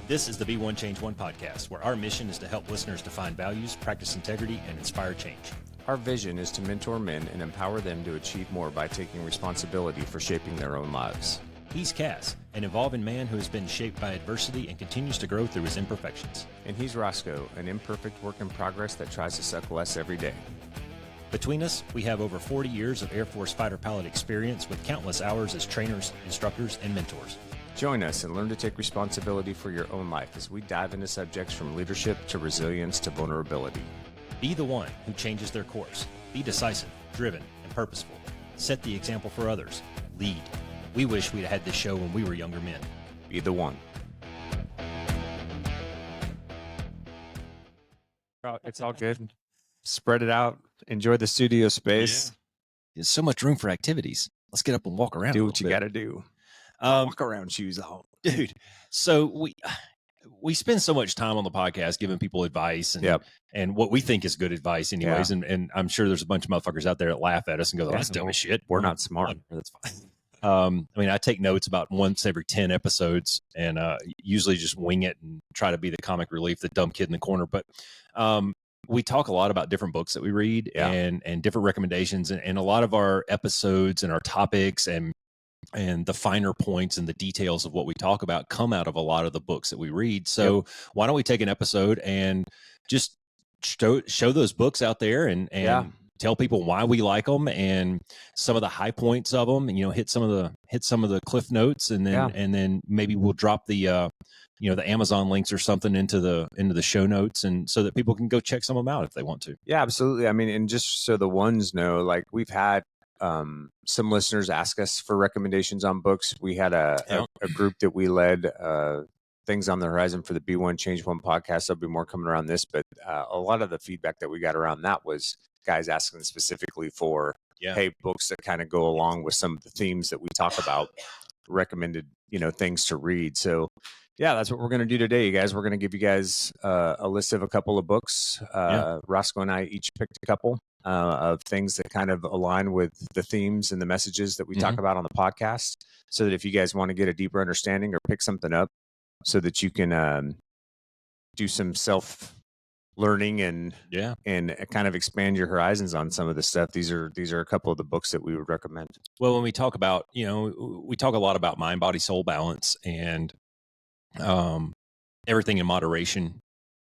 This is the Be One Change One podcast, where our mission is to help listeners define values, practice integrity, and inspire change. Our vision is to mentor men and empower them to achieve more by taking responsibility for shaping their own lives. He's CAS, an evolving man who has been shaped by adversity and continues to grow through his imperfections. And he's Roscoe, an imperfect work in progress that tries to suck less every day. Between us, we have over 40 years of Air Force fighter pilot experience with countless hours as trainers, instructors, and mentors. Join us and learn to take responsibility for your own life as we dive into subjects from leadership to resilience to vulnerability. Be the one who changes their course. Be decisive, driven, and purposeful. Set the example for others. Lead. We wish we'd had this show when we were younger men. Be the one. It's all good. Spread it out. Enjoy the studio space. Yeah. There's so much room for activities. Let's get up and walk around. Do what you got to do. Walk around, shoes on. Dude, so we spend so much time on the podcast giving people advice and what we think is good advice anyways. Yeah. And I'm sure there's a bunch of motherfuckers out there that laugh at us and go, that's dumb as shit. We're not smart. That's fine. I mean, I take notes about once every 10 episodes and usually just wing it and try to be the comic relief, the dumb kid in the corner. But we talk a lot about different books that we read and different recommendations. And a lot of our episodes and our topics and the finer points and the details of what we talk about come out of a lot of the books that we read. So why don't we take an episode and just show those books out there and tell people why we like them and some of the high points of them, and, you know, hit some of the cliff notes, and then maybe we'll drop the the Amazon links or something into the show notes, and so that people can go check some of them out if they want to. Yeah, absolutely. I mean, and just so the ones know, like, we've had some listeners ask us for recommendations on books. We had a group that we led, things on the horizon for the Be One Change One podcast. There'll be more coming around this, but a lot of the feedback that we got around that was guys asking specifically for, hey, books that kind of go along with some of the themes that we talk about, recommended, things to read. So yeah, that's what we're going to do today, you guys. We're going to give you guys a list of a couple of books. Roscoe and I each picked a couple of things that kind of align with the themes and the messages that we talk about on the podcast, so that if you guys want to get a deeper understanding or pick something up so that you can do some self-learning and kind of expand your horizons on some of the stuff. These are a couple of the books that we would recommend. Well, when we talk about, we talk a lot about mind, body, soul balance and everything in moderation.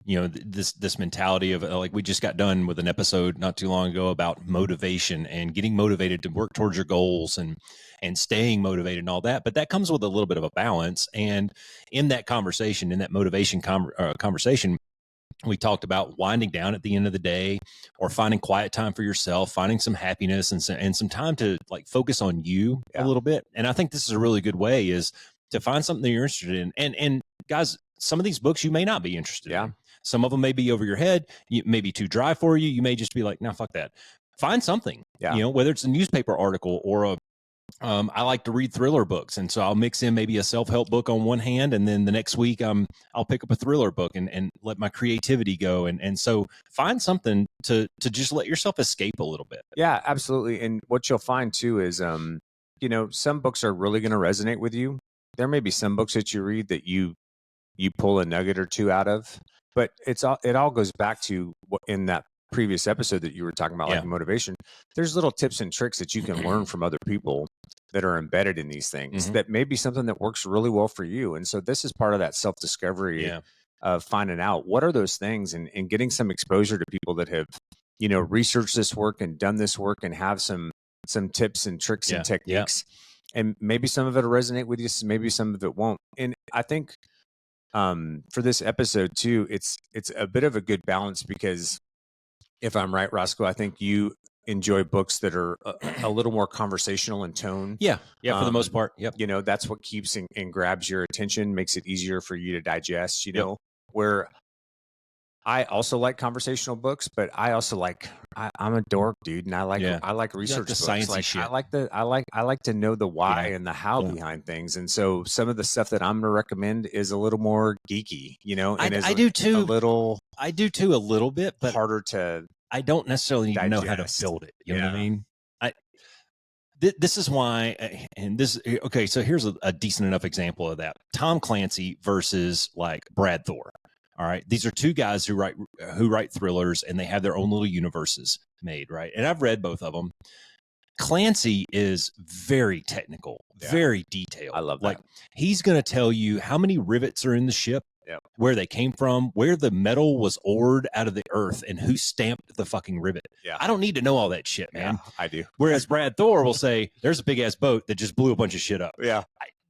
This mentality of, like, we just got done with an episode not too long ago about motivation and getting motivated to work towards your goals and staying motivated and all that. But that comes with a little bit of a balance. And in that conversation, in that motivation conversation, we talked about winding down at the end of the day, or finding quiet time for yourself, finding some happiness and some time to, like, focus on you a little bit. And I think this is a really good way, is to find something that you're interested in. And guys, some of these books you may not be interested in. Some of them may be over your head. You may be too dry for you. You may just be like, nah, fuck that. Find something, whether it's a newspaper article or I like to read thriller books. And so I'll mix in maybe a self-help book on one hand, and then the next week I'll pick up a thriller book and let my creativity go. And so find something to just let yourself escape a little bit. Yeah, absolutely. And what you'll find too is, some books are really going to resonate with you. There may be some books that you read that you pull a nugget or two out of, but it all goes back to what in that previous episode that you were talking about, like motivation. There's little tips and tricks that you can learn from other people that are embedded in these things that may be something that works really well for you. And so this is part of that self-discovery of finding out what are those things and getting some exposure to people that have, researched this work and done this work and have some tips and tricks and techniques. And maybe some of it will resonate with you, maybe some of it won't. And I think for this episode too, it's a bit of a good balance, because if I'm right, Roscoe, I think you enjoy books that are a little more conversational in tone. Yeah, for the most part. Yep. That's what keeps and grabs your attention, makes it easier for you to digest, where I also like conversational books, but I also I'm a dork, dude, and I like research books. Sciencey shit. I like to know the why and the how behind things, and so some of the stuff that I'm going to recommend is a little more geeky, and I do too. I do too, a little bit, but harder to. I don't necessarily need to know how to build it. You know what I mean? this is why, and this, okay, so here's a decent enough example of that. Tom Clancy versus like Brad Thor. All right. These are two guys who write thrillers, and they have their own little universes made, right? And I've read both of them. Clancy is very technical, very detailed. I love that. Like, he's going to tell you how many rivets are in the ship, where they came from, where the metal was ored out of the earth, and who stamped the fucking rivet. Yeah. I don't need to know all that shit, man. Yeah, I do. Whereas Brad Thor will say, there's a big ass boat that just blew a bunch of shit up. Yeah.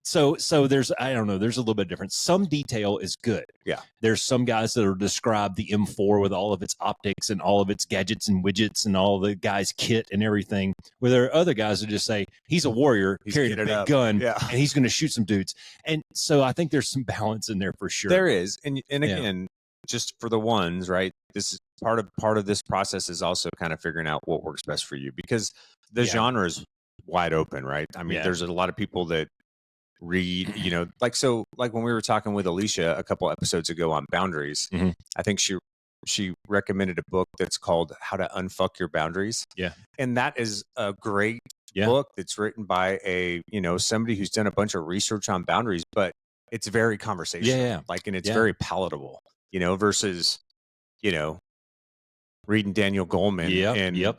So there's, I don't know, there's a little bit different. Some detail is good. Yeah. There's some guys that are described the M4 with all of its optics and all of its gadgets and widgets and all the guy's kit and everything, where there are other guys that just say, he's a warrior, he's carrying a big gun, and he's going to shoot some dudes. And so I think there's some balance in there for sure. There is. And again, just for the ones, right? This is part of this process is also kind of figuring out what works best for you, because the genre is wide open, right? I mean, there's a lot of people that read, like when we were talking with Alicia a couple episodes ago on boundaries, I think she recommended a book that's called How to Unfuck Your Boundaries. Yeah. And that is a great book that's written by somebody who's done a bunch of research on boundaries, but it's very conversational. Yeah. Like, and it's very palatable, versus, reading Daniel Goleman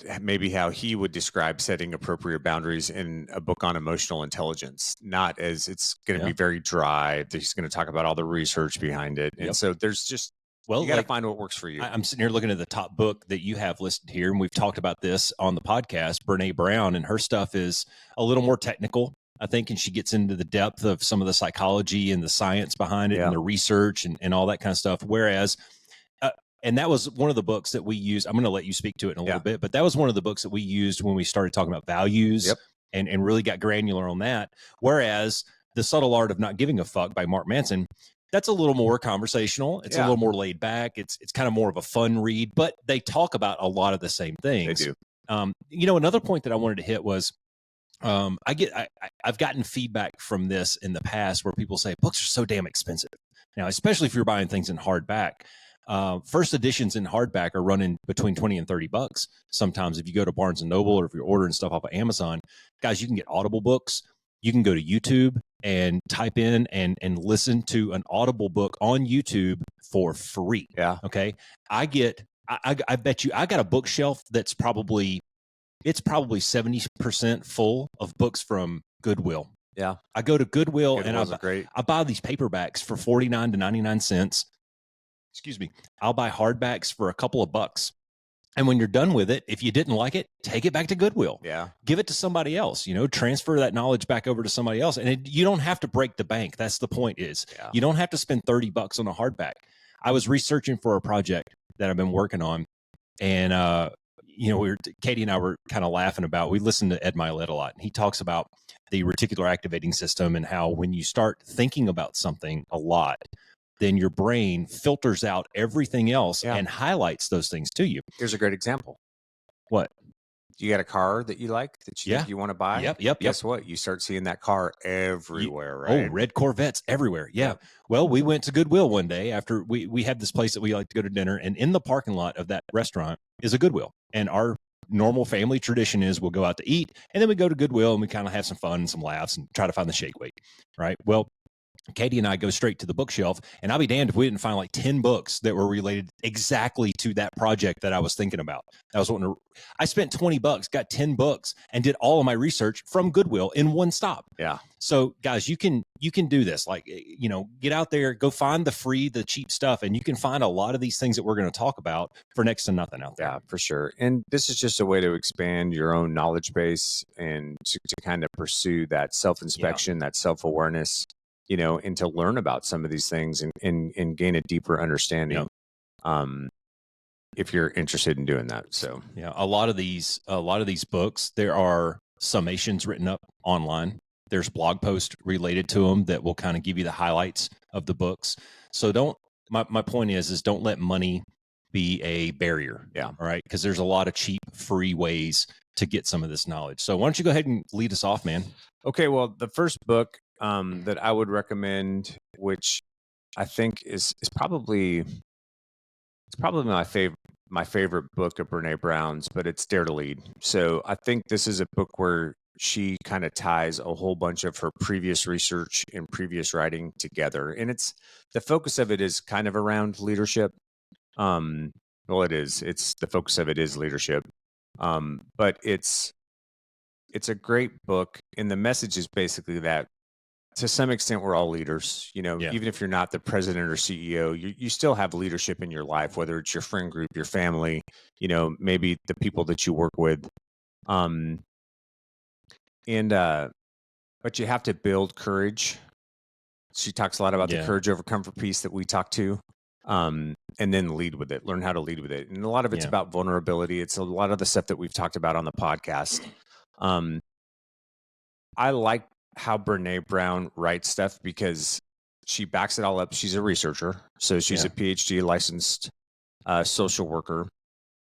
and maybe how he would describe setting appropriate boundaries in a book on emotional intelligence, not as it's going to be very dry. He's going to talk about all the research behind it. And so there's just, you got to find what works for you. I'm sitting here looking at the top book that you have listed here, and we've talked about this on the podcast, Brene Brown, and her stuff is a little more technical, I think, and she gets into the depth of some of the psychology and the science behind it and the research and all that kind of stuff. Whereas, and that was one of the books that we used. I'm going to let you speak to it in a little bit, but that was one of the books that we used when we started talking about values and really got granular on that. Whereas The Subtle Art of Not Giving a Fuck by Mark Manson, that's a little more conversational. It's a little more laid back. It's kind of more of a fun read, but they talk about a lot of the same things. They do. Another point that I wanted to hit was, I've gotten feedback from this in the past where people say books are so damn expensive. Now, especially if you're buying things in hardback. First editions in hardback are running between $20 and $30. Sometimes if you go to Barnes and Noble, or if you're ordering stuff off of Amazon, guys, you can get Audible books. You can go to YouTube and type in and listen to an Audible book on YouTube for free. Yeah. Okay. I bet you I got a bookshelf that's probably 70% full of books from Goodwill. Yeah. I go to Goodwill and I buy these paperbacks for 49 to 99 cents. Excuse me. I'll buy hardbacks for a couple of bucks. And when you're done with it, if you didn't like it, take it back to Goodwill. Yeah. Give it to somebody else, transfer that knowledge back over to somebody else. And you don't have to break the bank. That's the point you don't have to spend $30 on a hardback. I was researching for a project that I've been working on. And, Katie and I were kind of laughing about, we listen to Ed Milet a lot. And he talks about the reticular activating system and how when you start thinking about something a lot, then your brain filters out everything else and highlights those things to you. Here's a great example. What? You got a car that you like, that you think you want to buy? Yep. Guess what? You start seeing that car everywhere, right? Oh, red Corvettes everywhere. Yeah. Well, we went to Goodwill one day after we had this place that we like to go to dinner, and in the parking lot of that restaurant is a Goodwill. And our normal family tradition is we'll go out to eat, and then we go to Goodwill and we kind of have some fun and some laughs and try to find the shake weight, right? Well, Katie and I go straight to the bookshelf, and I'll be damned if we didn't find like 10 books that were related exactly to that project that I was thinking about. I spent $20, got 10 books, and did all of my research from Goodwill in one stop. Yeah. So guys, you can do this. Like, get out there, go find the cheap stuff, and you can find a lot of these things that we're going to talk about for next to nothing out there. Yeah, for sure. And this is just a way to expand your own knowledge base and to kind of pursue that self-inspection, that self-awareness, and to learn about some of these things and gain a deeper understanding. If you're interested in doing that. So a lot of these books, there are summations written up online. There's blog posts related to them that will kind of give you the highlights of the books. So my point is don't let money be a barrier. Yeah. All right. Because there's a lot of cheap, free ways to get some of this knowledge. So why don't you go ahead and lead us off, man? Okay. Well, the first book that I would recommend, which I think is probably my favorite book of Brene Brown's, but it's Dare to Lead. So I think this is a book where she kind of ties a whole bunch of her previous research and previous writing together. And the focus of it is kind of around leadership. Well, it's the focus of it is leadership. But it's a great book. And the message is basically that to some extent, we're all leaders. Even if you're not the president or CEO, you still have leadership in your life, whether it's your friend group, your family, maybe the people that you work with. But you have to build courage. She talks a lot about the courage over comfort piece that we talk to, and then lead with it, learn how to lead with it. And a lot of it's about vulnerability. It's a lot of the stuff that we've talked about on the podcast. I like how Brene Brown writes stuff because she backs it all up. She's a researcher. So she's a PhD licensed social worker.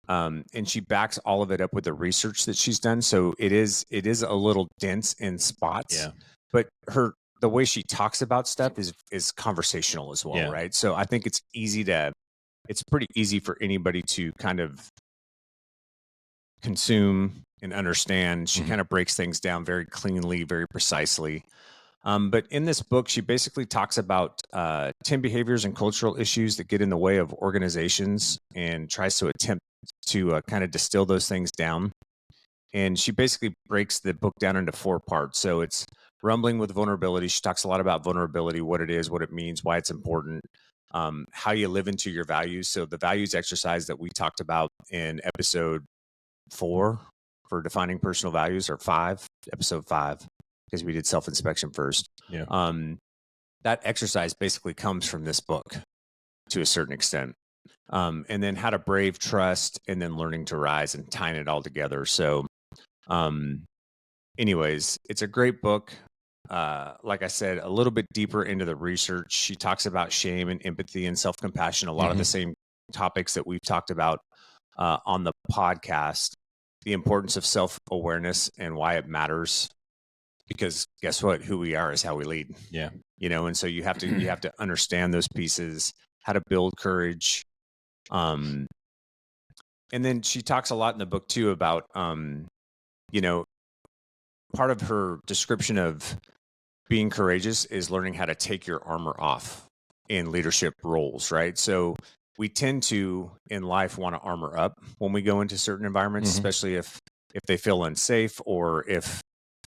And she backs all of it up with the research that she's done. So it is a little dense in spots, but the way she talks about stuff is conversational as well. Right. So I think it's pretty easy for anybody to kind of consume and understand. She kind of breaks things down very cleanly, very precisely. But in this book, she basically talks about 10 behaviors and cultural issues that get in the way of organizations and tries to attempt to kind of distill those things down. And she basically breaks the book down into 4 parts. So it's rumbling with vulnerability. She talks a lot about vulnerability, what it is, what it means, why it's important, how you live into your values. So the values exercise that we talked about in episode 4 for defining personal values, or episode 5, because we did self-inspection first. That exercise basically comes from this book to a certain extent. And then how to brave trust, and then learning to rise, and tying it all together. So anyways, it's a great book. Like I said, a little bit deeper into the research. She talks about shame and empathy and self-compassion, a lot of the same topics that we've talked about on the podcast. The importance of self-awareness and why it matters, because guess what? Who we are is how we lead. And so you have to understand those pieces, how to build courage. And then she talks a lot in the book too about, part of her description of being courageous is learning how to take your armor off in leadership roles, right? So we tend to, in life, want to armor up when we go into certain environments, especially if they feel unsafe, or if,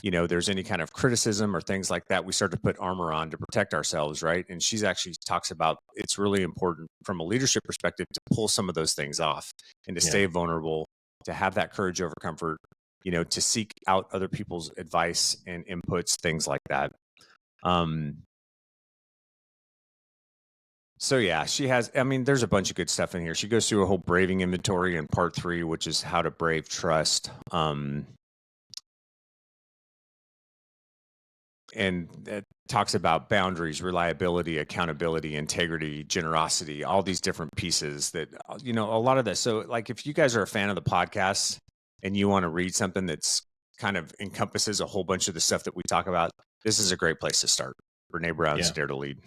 there's any kind of criticism or things like that. We start to put armor on to protect ourselves, right? And she's actually talks about it's really important from a leadership perspective to pull some of those things off and to stay vulnerable, to have that courage over comfort, to seek out other people's advice and inputs, things like that. So yeah, she has, there's a bunch of good stuff in here. She goes through a whole braving inventory in part 3, which is how to brave trust. And it talks about boundaries, reliability, accountability, integrity, generosity, all these different pieces that, a lot of this. So like, if you guys are a fan of the podcast and you want to read something that's kind of encompasses a whole bunch of the stuff that we talk about, this is a great place to start. Brene Brown's Dare to Lead.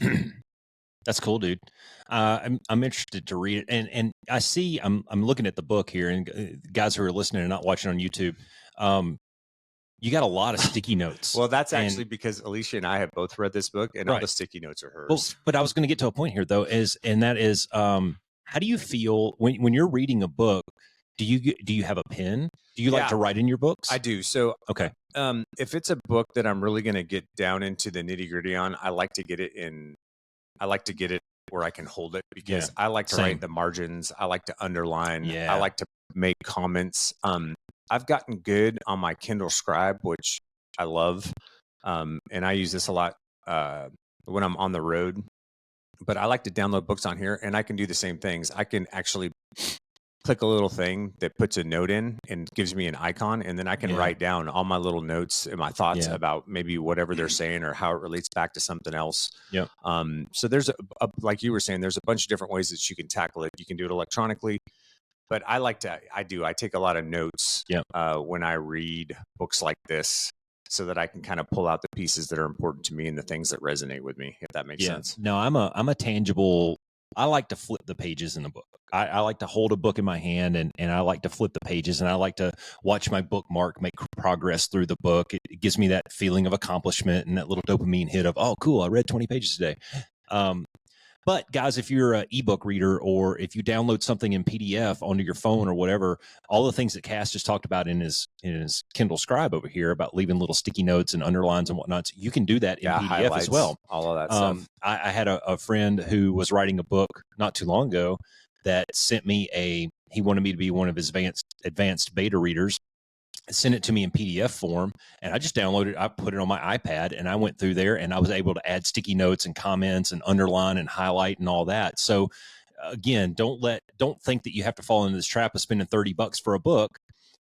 That's cool, dude. I'm interested to read it, and I see I'm looking at the book here, and guys who are listening and not watching on YouTube, you got a lot of sticky notes. Well, that's actually because Alicia and I have both read this book, and all the sticky notes are hers. Well, but I was going to get to a point here though, how do you feel when you're reading a book? Do you have a pen? Do you like to write in your books? I do. So okay. If it's a book that I'm really going to get down into the nitty gritty on, I like to get it where I can hold it, because I like to write the margins. I like to underline. I like to make comments. I've gotten good on my Kindle Scribe, which I love. And I use this a lot when I'm on the road, but I like to download books on here, and I can do the same things. I can actually click a little thing that puts a note in and gives me an icon, and then I can write down all my little notes and my thoughts about maybe whatever they're saying or how it relates back to something else. So there's like you were saying, there's a bunch of different ways that you can tackle it. You can do it electronically, but I take a lot of notes when I read books like this, so that I can kind of pull out the pieces that are important to me and the things that resonate with me, if that makes sense. No, I'm a tangible I like to flip the pages in the book. I like to hold a book in my hand and I like to flip the pages, and I like to watch my bookmark make progress through the book. It gives me that feeling of accomplishment and that little dopamine hit of, oh, cool, I read 20 pages today. But guys, if you're an ebook reader or if you download something in PDF onto your phone or whatever, all the things that Cass just talked about in his Kindle Scribe over here about leaving little sticky notes and underlines and whatnot, you can do that in PDF highlights, as well. all of that stuff. I had a friend who was writing a book not too long ago that sent me he wanted me to be one of his advanced beta readers. Sent it to me in PDF form, and I just downloaded it. I put it on my iPad, and I went through there, and I was able to add sticky notes and comments and underline and highlight and all that. So, again, don't think that you have to fall into this trap of spending $30 for a book,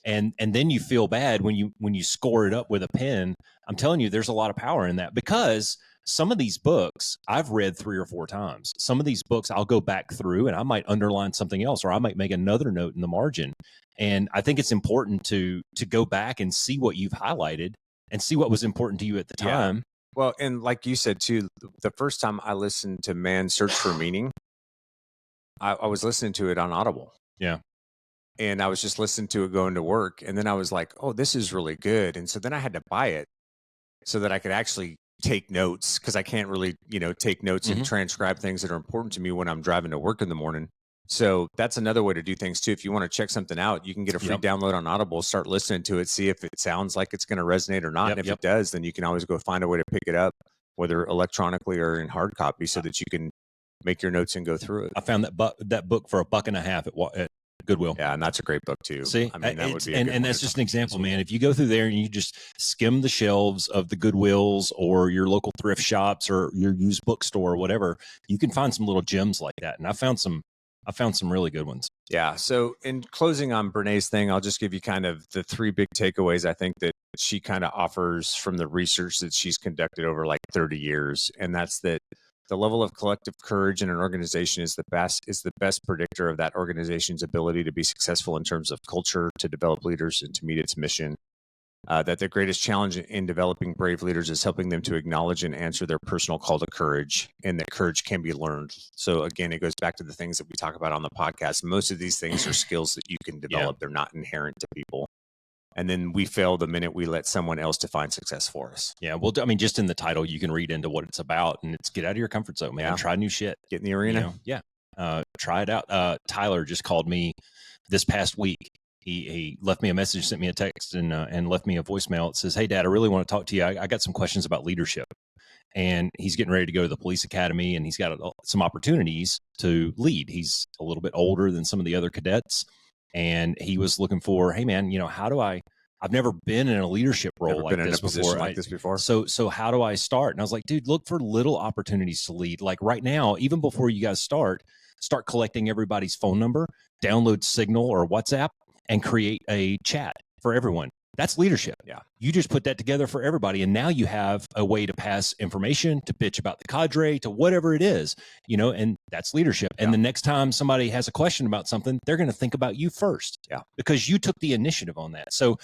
and then you feel bad when you score it up with a pen. I'm telling you, there's a lot of power in that, because some of these books I've read 3 or 4 times. Some of these books I'll go back through and I might underline something else, or I might make another note in the margin. And I think it's important to go back and see what you've highlighted and see what was important to you at the time. Yeah. Well, and like you said too, the first time I listened to Man's Search for Meaning, I was listening to it on Audible. Yeah. And I was just listening to it going to work. And then I was like, oh, this is really good. And so then I had to buy it so that I could actually take notes, because I can't really, take notes and transcribe things that are important to me when I'm driving to work in the morning. So that's another way to do things too. If you want to check something out, you can get a free download on Audible, start listening to it, see if it sounds like it's going to resonate or not. And if it does, then you can always go find a way to pick it up, whether electronically or in hard copy, so that you can make your notes and go through it. I found that book for $1.50 at Goodwill. Yeah, and that's a great book too. See, I mean, that would be and that's just an example, man. If you go through there and you just skim the shelves of the Goodwills or your local thrift shops or your used bookstore or whatever, you can find some little gems like that. And I found some really good ones. Yeah. So in closing on Brené's thing, I'll just give you kind of the 3 big takeaways I think that she kind of offers from the research that she's conducted over like 30 years. And that's that the level of collective courage in an organization is the best predictor of that organization's ability to be successful in terms of culture, to develop leaders, and to meet its mission. That the greatest challenge in developing brave leaders is helping them to acknowledge and answer their personal call to courage, and that courage can be learned. So again, it goes back to the things that we talk about on the podcast. Most of these things are skills that you can develop. They're not inherent to people. And then we fail the minute we let someone else define success for us. Yeah. Well, I mean, just in the title, you can read into what it's about, and it's get out of your comfort zone, man. Try new shit. Get in the arena. Try it out. Tyler just called me this past week. He left me a message, sent me a text, and left me a voicemail. It says, "Hey, Dad, I really want to talk to you. I got some questions about leadership." And he's getting ready to go to the police academy, and he's got some opportunities to lead. He's a little bit older than some of the other cadets, and he was looking for, hey, man, how do I've never been in a leadership role like this before. So how do I start? And I was like, dude, look for little opportunities to lead. Like right now, even before you guys start collecting everybody's phone number, download Signal or WhatsApp, and create a chat for everyone. That's leadership. Yeah. You just put that together for everybody. And now you have a way to pass information, to bitch about the cadre, to whatever it is, and that's leadership. Yeah. And the next time somebody has a question about something, they're going to think about you first. Yeah. Because you took the initiative on that. So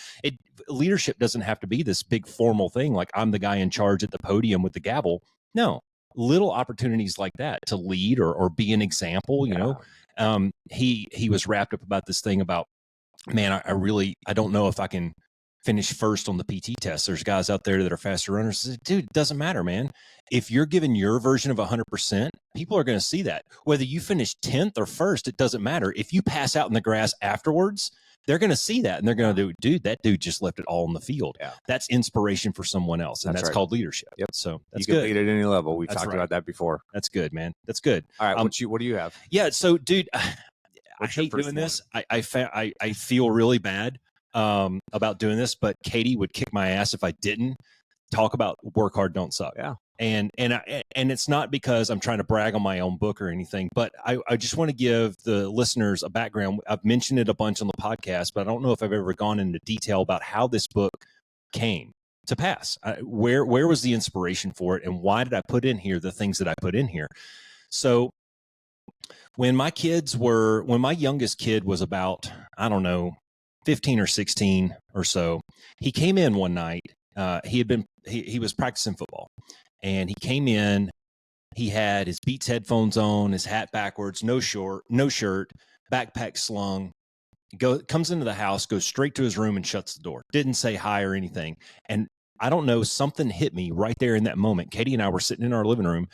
leadership doesn't have to be this big formal thing. Like I'm the guy in charge at the podium with the gavel. No, little opportunities like that to lead or be an example, he was wrapped up about this thing about, man, I don't know if I can finish first on the PT test. There's guys out there that are faster runners. Dude, it doesn't matter, man. If you're giving your version of 100%, people are going to see that. Whether you finish 10th or first, it doesn't matter. If you pass out in the grass afterwards, they're going to see that and they're going to do, dude, that dude just left it all on the field. Yeah. That's inspiration for someone else. And that's right. Called leadership. Yep. So that's you good. You can lead at any level. We've talked about that before. That's good, man. That's good. All right. What do you have? Yeah. So dude, I hate doing this. I feel really bad about doing this, but Katie would kick my ass if I didn't talk about work hard, don't suck. Yeah. And it's not because I'm trying to brag on my own book or anything, but I just want to give the listeners a background. I've mentioned it a bunch on the podcast, but I don't know if I've ever gone into detail about how this book came to pass. Where was the inspiration for it, and why did I put in here the things that I put in here? So when my youngest kid was about, I don't know, 15 or 16 or so, he came in one night. He was practicing football, and he came in. He had his Beats headphones on, his hat backwards, no shirt, backpack slung. Comes into the house, goes straight to his room and shuts the door. Didn't say hi or anything. And I don't know, something hit me right there in that moment. Katie and I were sitting in our living room,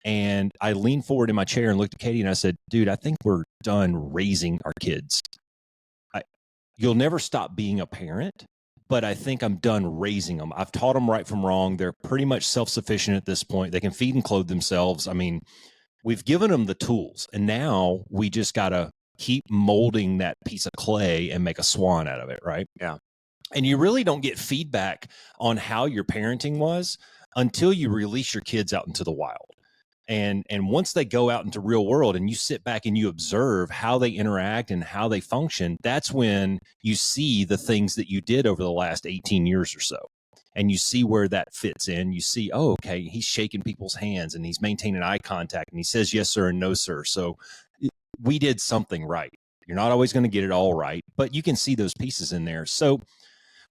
and I leaned forward in my chair and looked at Katie and I said, dude, I think we're done raising our kids. You'll never stop being a parent, but I think I'm done raising them. I've taught them right from wrong. They're pretty much self-sufficient at this point. They can feed and clothe themselves. I mean, we've given them the tools, and now we just got to keep molding that piece of clay and make a swan out of it, right? Yeah. And you really don't get feedback on how your parenting was until you release your kids out into the wild. And once they go out into real world and you sit back and you observe how they interact and how they function, that's when you see the things that you did over the last 18 years or so. And you see where that fits in. You see, oh, okay, he's shaking people's hands and he's maintaining eye contact and he says yes, sir, and no, sir. So we did something right. You're not always going to get it all right, but you can see those pieces in there. So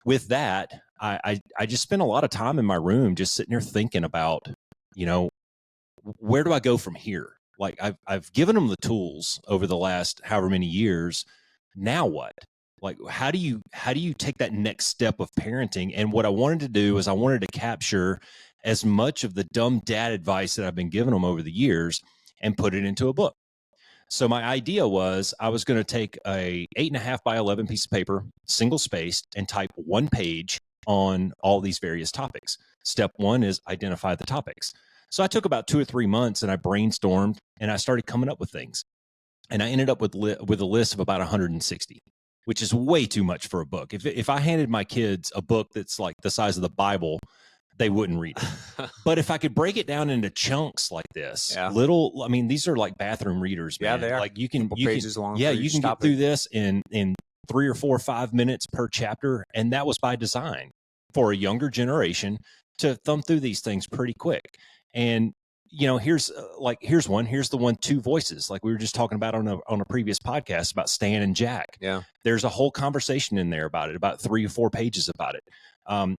with that, I just spent a lot of time in my room just sitting there thinking about, where do I go from here? Like I've given them the tools over the last however many years. Now what? Like, how do you take that next step of parenting? And what I wanted to do is I wanted to capture as much of the dumb dad advice that I've been giving them over the years and put it into a book. So my idea was I was going to take a 8.5 by 11 piece of paper, single spaced, and type one page on all these various topics. Step one is identify the topics. So I took about 2 or 3 months and I brainstormed and I started coming up with things. And I ended up with a list of about 160, which is way too much for a book. If I handed my kids a book that's like the size of the Bible, they wouldn't read it. But if I could break it down into chunks like this, these are like bathroom readers, man. Yeah, they are. Like you can pages long. Yeah, you can get through this in 3 or 4 or 5 minutes per chapter. And that was by design for a younger generation to thumb through these things pretty quick. And here's one. Here's the one, two voices, like we were just talking about on a previous podcast about Stan and Jack. Yeah, there's a whole conversation in there about it, about 3 or 4 pages about it.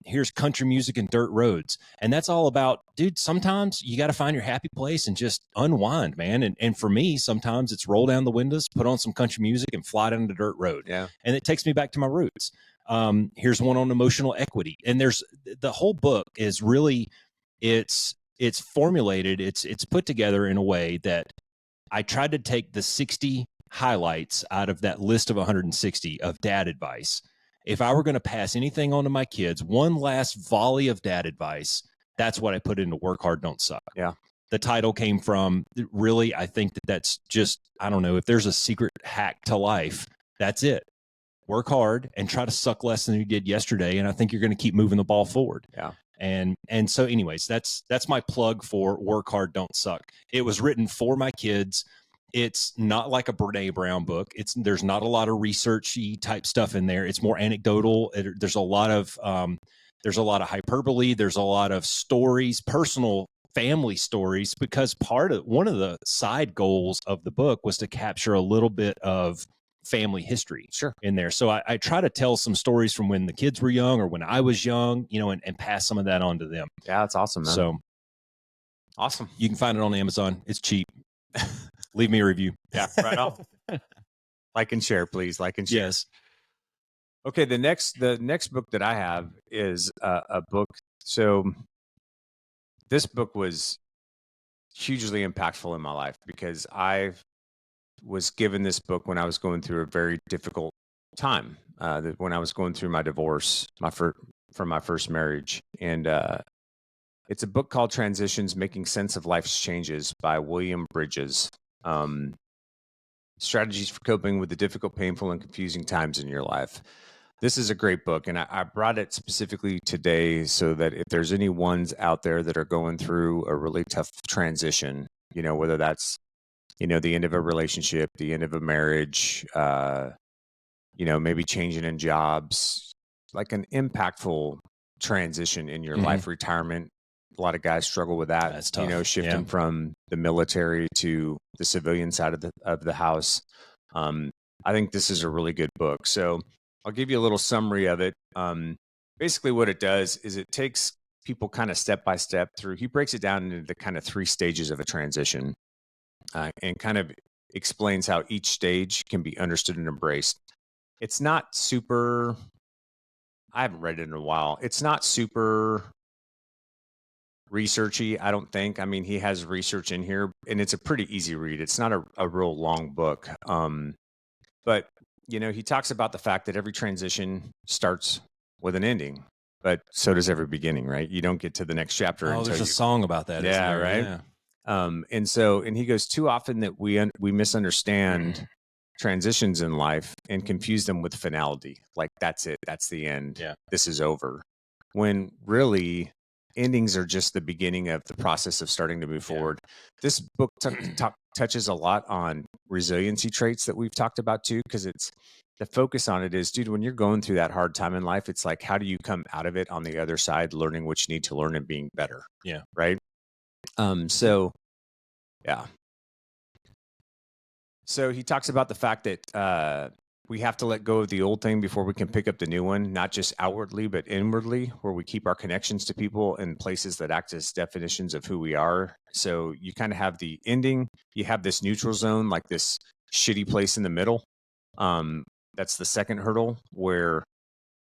Here's country music and dirt roads, and that's all about, dude, sometimes you got to find your happy place and just unwind, man. And for me, sometimes it's roll down the windows, put on some country music, and fly down the dirt road. Yeah, and it takes me back to my roots. Here's one on emotional equity, and there's the whole book is really it's formulated, it's put together in a way that I tried to take the 60 highlights out of that list of 160 of dad advice. If I were going to pass anything on to my kids, one last volley of dad advice, that's what I put into Work Hard, Don't Suck. Yeah. The title came from, really, I think that's just, I don't know, if there's a secret hack to life, that's it. Work hard and try to suck less than you did yesterday, and I think you're going to keep moving the ball forward. Yeah. And so anyways, that's my plug for Work Hard, Don't Suck. It was written for my kids. It's not like a Brene Brown book. There's not a lot of researchy type stuff in there. It's more anecdotal. There's a lot of hyperbole. There's a lot of stories, personal family stories, because one of the side goals of the book was to capture a little bit of family history in there. So I try to tell some stories from when the kids were young or when I was young, and pass some of that on to them. Yeah, that's awesome, man. So awesome. You can find it on Amazon. It's cheap. Leave me a review. Yeah, right on. Like and share, please. Like and share. Yes. Okay, the next book that I have is a book. So this book was hugely impactful in my life because I was given this book when I was going through a very difficult time. When I was going through my divorce, from my first marriage, and it's a book called Transitions: Making Sense of Life's Changes by William Bridges. Strategies for coping with the difficult, painful, and confusing times in your life. This is a great book, and I brought it specifically today so that if there's any ones out there that are going through a really tough transition, whether that's, the end of a relationship, the end of a marriage, maybe changing in jobs, like an impactful transition in your life, retirement. A lot of guys struggle with that. That's tough. Shifting from the military to the civilian side of the house. I think this is a really good book. So I'll give you a little summary of it. Basically what it does is it takes people kind of step by step through. He breaks it down into the kind of 3 stages of a transition, and kind of explains how each stage can be understood and embraced. It's not super, I haven't read it in a while. It's not super researchy, I don't think. I mean, he has research in here, and it's a pretty easy read. It's not a real long book. But, he talks about the fact that every transition starts with an ending, but so does every beginning, right? You don't get to the next chapter until there's a song about that. Yeah, isn't there? right. Yeah. And he goes, too often that we misunderstand transitions in life and confuse them with finality. Like, that's it. That's the end. Yeah. This is over. When really endings are just the beginning of the process of starting to move forward. This book touches a lot on resiliency traits that we've talked about too, because it's the focus on it is, dude, when you're going through that hard time in life, it's like, how do you come out of it on the other side, learning what you need to learn and being better? Yeah. Right. So he talks about the fact that we have to let go of the old thing before we can pick up the new one, not just outwardly, but inwardly, where we keep our connections to people and places that act as definitions of who we are. So you kind of have the ending, you have this neutral zone, like this shitty place in the middle. That's the second hurdle, where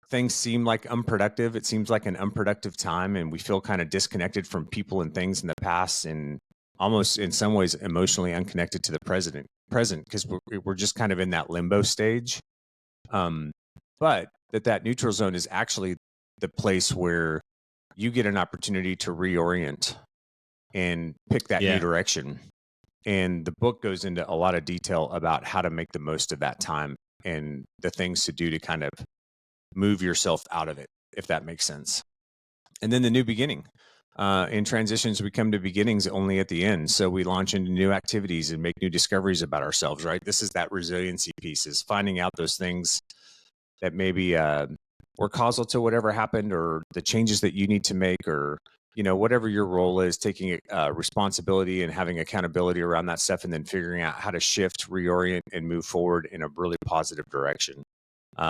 things seem like unproductive. It seems like an unproductive time, and we feel kind of disconnected from people and things in the past, and almost in some ways emotionally unconnected to the present, because we're just kind of in that limbo stage. But that neutral zone is actually the place where you get an opportunity to reorient and pick that new direction. And the book goes into a lot of detail about how to make the most of that time and the things to do to kind of move yourself out of it, if that makes sense. And then the new beginning. In transitions, we come to beginnings only at the end. So we launch into new activities and make new discoveries about ourselves, right? This is that resiliency piece, is finding out those things that maybe were causal to whatever happened, or the changes that you need to make, or, whatever your role is, taking responsibility and having accountability around that stuff, and then figuring out how to shift, reorient, and move forward in a really positive direction,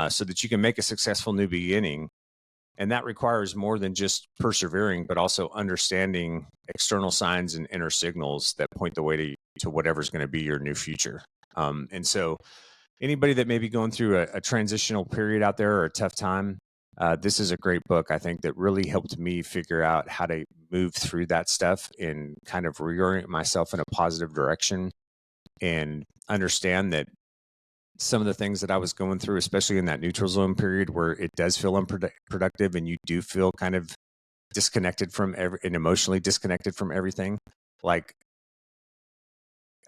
so that you can make a successful new beginning. And that requires more than just persevering, but also understanding external signs and inner signals that point the way to whatever's going to be your new future. And so anybody that may be going through a transitional period out there, or a tough time, this is a great book, I think, that really helped me figure out how to move through that stuff and kind of reorient myself in a positive direction, and understand that some of the things that I was going through, especially in that neutral zone period where it does feel unproductive and you do feel kind of disconnected from and emotionally disconnected from everything. Like,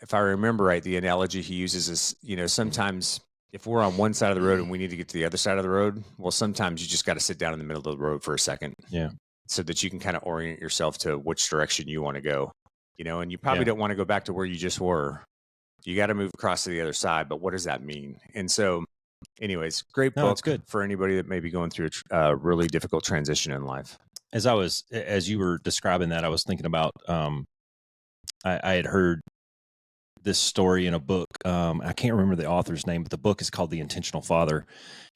if I remember right, the analogy he uses is, sometimes if we're on one side of the road and we need to get to the other side of the road, well, sometimes you just got to sit down in the middle of the road for a second. Yeah. So that you can kind of orient yourself to which direction you want to go, and you probably don't want to go back to where you just were. You got to move across to the other side, but what does that mean? And so, anyways, great book. It's good for anybody that may be going through a really difficult transition in life. As you were describing that, I was thinking about, I had heard this story in a book. I can't remember the author's name, but the book is called The Intentional Father.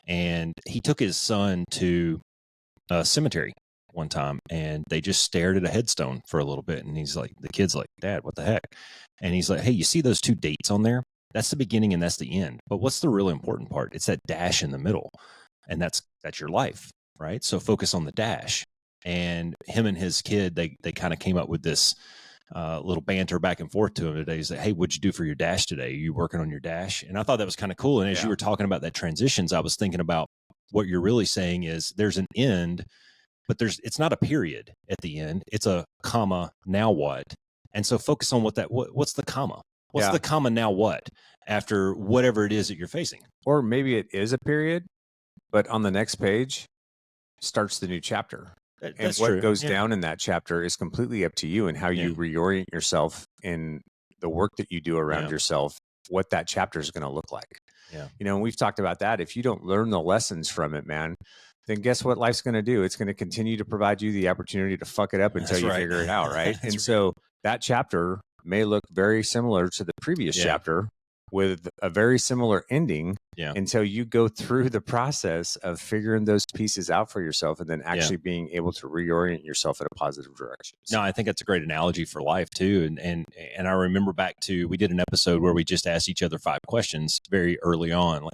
And he took his son to a cemetery one time, and they just stared at a headstone for a little bit. And the kid's like, "Dad, what the heck?" And he's like, "Hey, you see those 2 dates on there? That's the beginning and that's the end. But what's the really important part? It's that dash in the middle. And that's your life, right? So focus on the dash." And him and his kid, they kind of came up with this little banter back and forth to him today. He's like, "Hey, what'd you do for your dash today? Are you working on your dash?" And I thought that was kind of cool. And as you were talking about that transitions, I was thinking about what you're really saying is there's an end, but it's not a period at the end. It's a comma, now what? And so focus on what's the comma? What's the comma, now what? After whatever it is that you're facing. Or maybe it is a period, but on the next page starts the new chapter. And what goes down in that chapter is completely up to you, and how you reorient yourself in the work that you do around yourself, what that chapter is going to look like. Yeah. And we've talked about that. If you don't learn the lessons from it, man, then guess what life's going to do? It's going to continue to provide you the opportunity to fuck it up until you figure it out, right? And so that chapter may look very similar to the previous chapter, with a very similar ending Yeah. until you go through the process of figuring those pieces out for yourself and then actually being able to reorient yourself in a positive direction. No, I think that's a great analogy for life too. And I remember back to, we did an episode where we just asked each other 5 questions very early on, like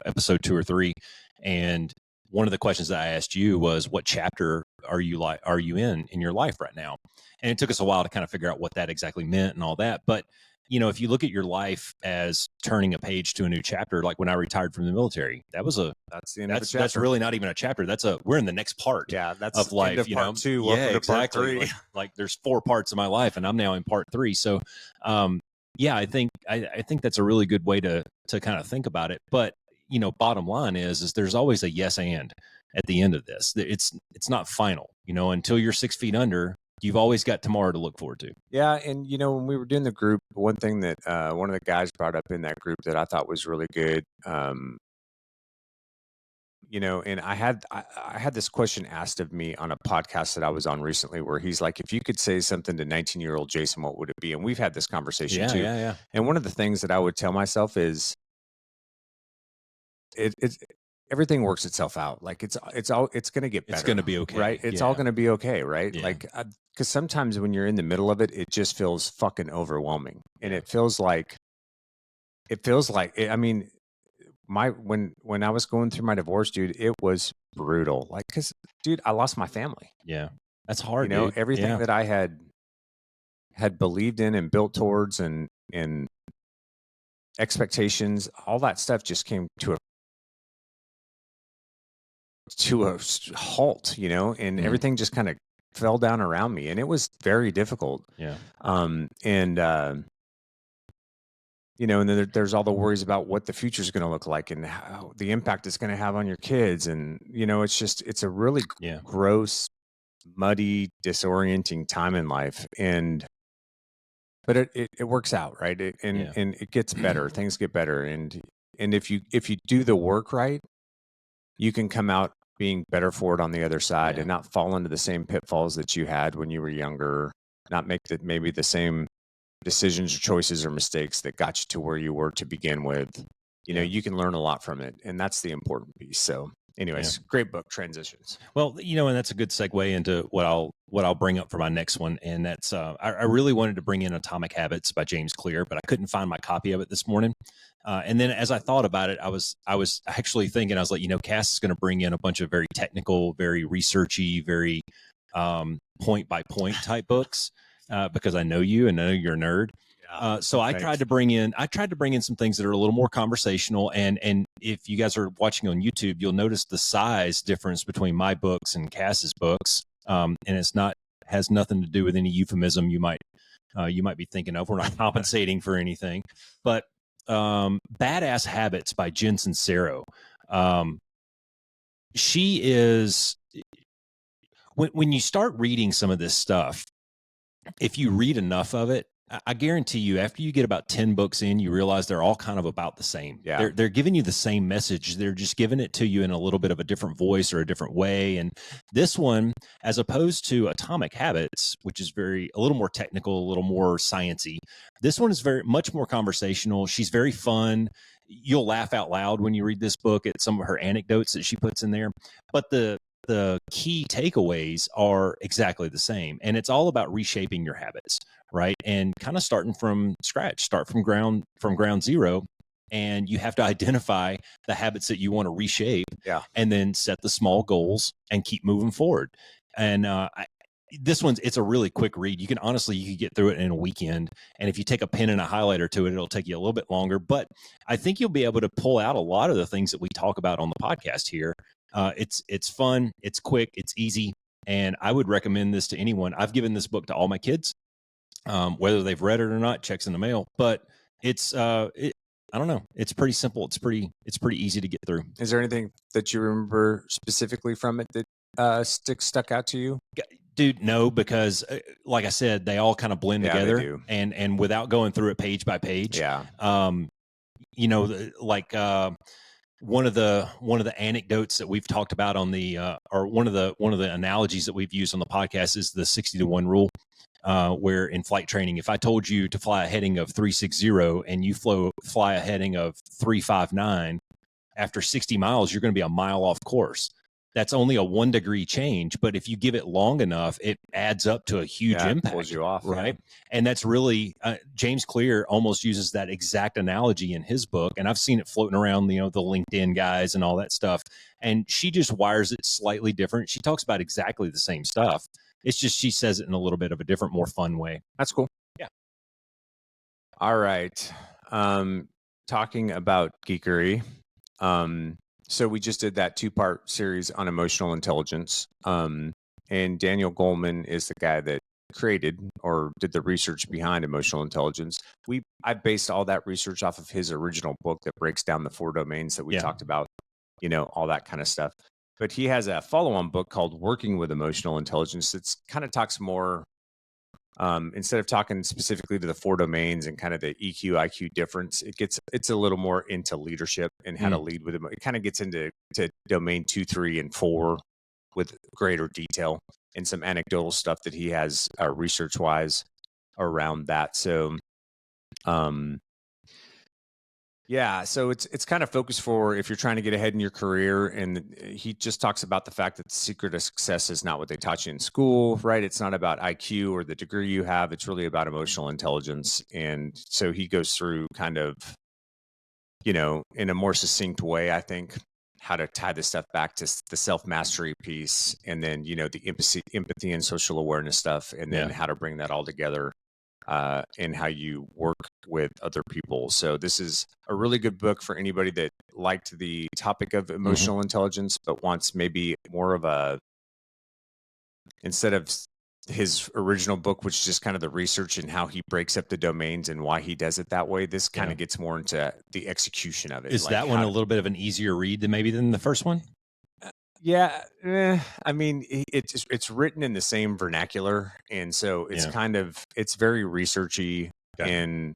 episode 2 or 3. And one of the questions that I asked you was, what chapter are you in your life right now? And it took us a while to kind of figure out what that exactly meant and all that. But if you look at your life as turning a page to a new chapter, like when I retired from the military, that's the end of a chapter. That's really not even a chapter. We're in the next part of life. End of part 2. Yeah, welcome to exactly. part 3. Like there's 4 parts of my life, and I'm now in part 3. So, I think that's a really good way to kind of think about it. But bottom line is there's always a yes and at the end of this. It's not final. Until you're 6 feet under, you've always got tomorrow to look forward to. Yeah, and when we were doing the group, one thing that one of the guys brought up in that group that I thought was really good, and I had this question asked of me on a podcast that I was on recently, where he's like, if you could say something to 19-year-old Jason, what would it be? And we've had this conversation too. Yeah. And one of the things that I would tell myself is, it's everything works itself out. Like it's going to get better. It's going to be okay, right? It's all going to be okay, right? Yeah. Like, because sometimes when you're in the middle of it, it just feels fucking overwhelming, and it feels like. I mean, when I was going through my divorce, dude, it was brutal. Like, because, dude, I lost my family. Yeah, that's hard. Dude. Everything that I had believed in and built towards, and expectations, all that stuff just came to a halt, and everything just kind of fell down around me, and it was very difficult. Yeah. And then there's all the worries about what the future is going to look like and how the impact it's going to have on your kids. And, it's a really gross, muddy, disorienting time in life. But it works out, right? And it gets better. Things get better. And if you do the work right, you can come out being better for it on the other side, and not fall into the same pitfalls that you had when you were younger, not make maybe the same decisions or choices or mistakes that got you to where you were to begin with. You can learn a lot from it, and that's the important piece. So anyways, great book, Transitions. Well, and that's a good segue into what I'll bring up for my next one. And that's, I really wanted to bring in Atomic Habits by James Clear, but I couldn't find my copy of it this morning. And then as I thought about it, I was actually thinking, I was like, CAS is going to bring in a bunch of very technical, very researchy, very point by point type books. Because I know you and I know you're a nerd. So I tried to bring in some things that are a little more conversational. And if you guys are watching on YouTube, you'll notice the size difference between my books and CAS's books. And has nothing to do with any euphemism you might be thinking of. We're not compensating for anything. But Badass Habits by Jen Sincero. She is, when you start reading some of this stuff, if you read enough of it, I guarantee you, after you get about 10 books in, you realize they're all kind of about the same. Yeah. They're giving you the same message. They're just giving it to you in a little bit of a different voice or a different way. And this one, as opposed to Atomic Habits, which is a little more technical, a little more sciencey, this one is very much more conversational. She's very fun. You'll laugh out loud when you read this book at some of her anecdotes that she puts in there. But the key takeaways are exactly the same. And it's all about reshaping your habits, right? And kind of starting from scratch, start from ground zero. And you have to identify the habits that you want to reshape, and then set the small goals and keep moving forward. And it's a really quick read. You could get through it in a weekend. And if you take a pen and a highlighter to it, it'll take you a little bit longer. But I think you'll be able to pull out a lot of the things that we talk about on the podcast here. It's fun, it's quick, it's easy, and I would recommend this to anyone. I've given this book to all my kids, whether they've read it or not, checks in the mail. But it's I don't know, it's pretty simple. It's pretty easy to get through. Is there anything that you remember specifically from it that stuck out to you? Dude, no, because like I said, they all kind of blend together, and without going through it page by page. one of the anecdotes that we've talked about on the or one of the analogies that we've used on the podcast is the 60-to-1 rule, where in flight training, if I told you to fly a heading of 360 and you fly a heading of 359, after 60 miles, you're going to be a mile off course. That's only a 1 degree change, but if you give it long enough, it adds up to a huge impact. Pulls you off, right? Yeah. And that's really James Clear almost uses that exact analogy in his book, and I've seen it floating around, the LinkedIn guys and all that stuff. And she just wires it slightly different. She talks about exactly the same stuff. It's just she says it in a little bit of a different, more fun way. That's cool. Yeah. All right. Talking about geekery. So we just did that 2-part series on emotional intelligence. And Daniel Goleman is the guy that created or did the research behind emotional intelligence. I based all that research off of his original book that breaks down the 4 domains that we talked about, all that kind of stuff. But he has a follow-on book called Working with Emotional Intelligence. It's kind of talks more, instead of talking specifically to the 4 domains and kind of the EQ, IQ difference, it's a little more into leadership and how to lead with it. It kind of gets into domain 2, 3, and 4 with greater detail and some anecdotal stuff that he has research wise around that. So, so it's kind of focused for if you're trying to get ahead in your career. And he just talks about the fact that the secret of success is not what they taught you in school, right? It's not about IQ or the degree you have. It's really about emotional intelligence. And so he goes through kind of, in a more succinct way, I think, how to tie this stuff back to the self-mastery piece, and then, the empathy and social awareness stuff, and then how to bring that all together. And how you work with other people. So this is a really good book for anybody that liked the topic of emotional intelligence, but wants maybe more of instead of his original book, which is just kind of the research and how he breaks up the domains and why he does it that way. This kind of gets more into the execution of it. Is that one a little bit of an easier read than the first one? Yeah, I mean, it's written in the same vernacular, and so it's it's very researchy, and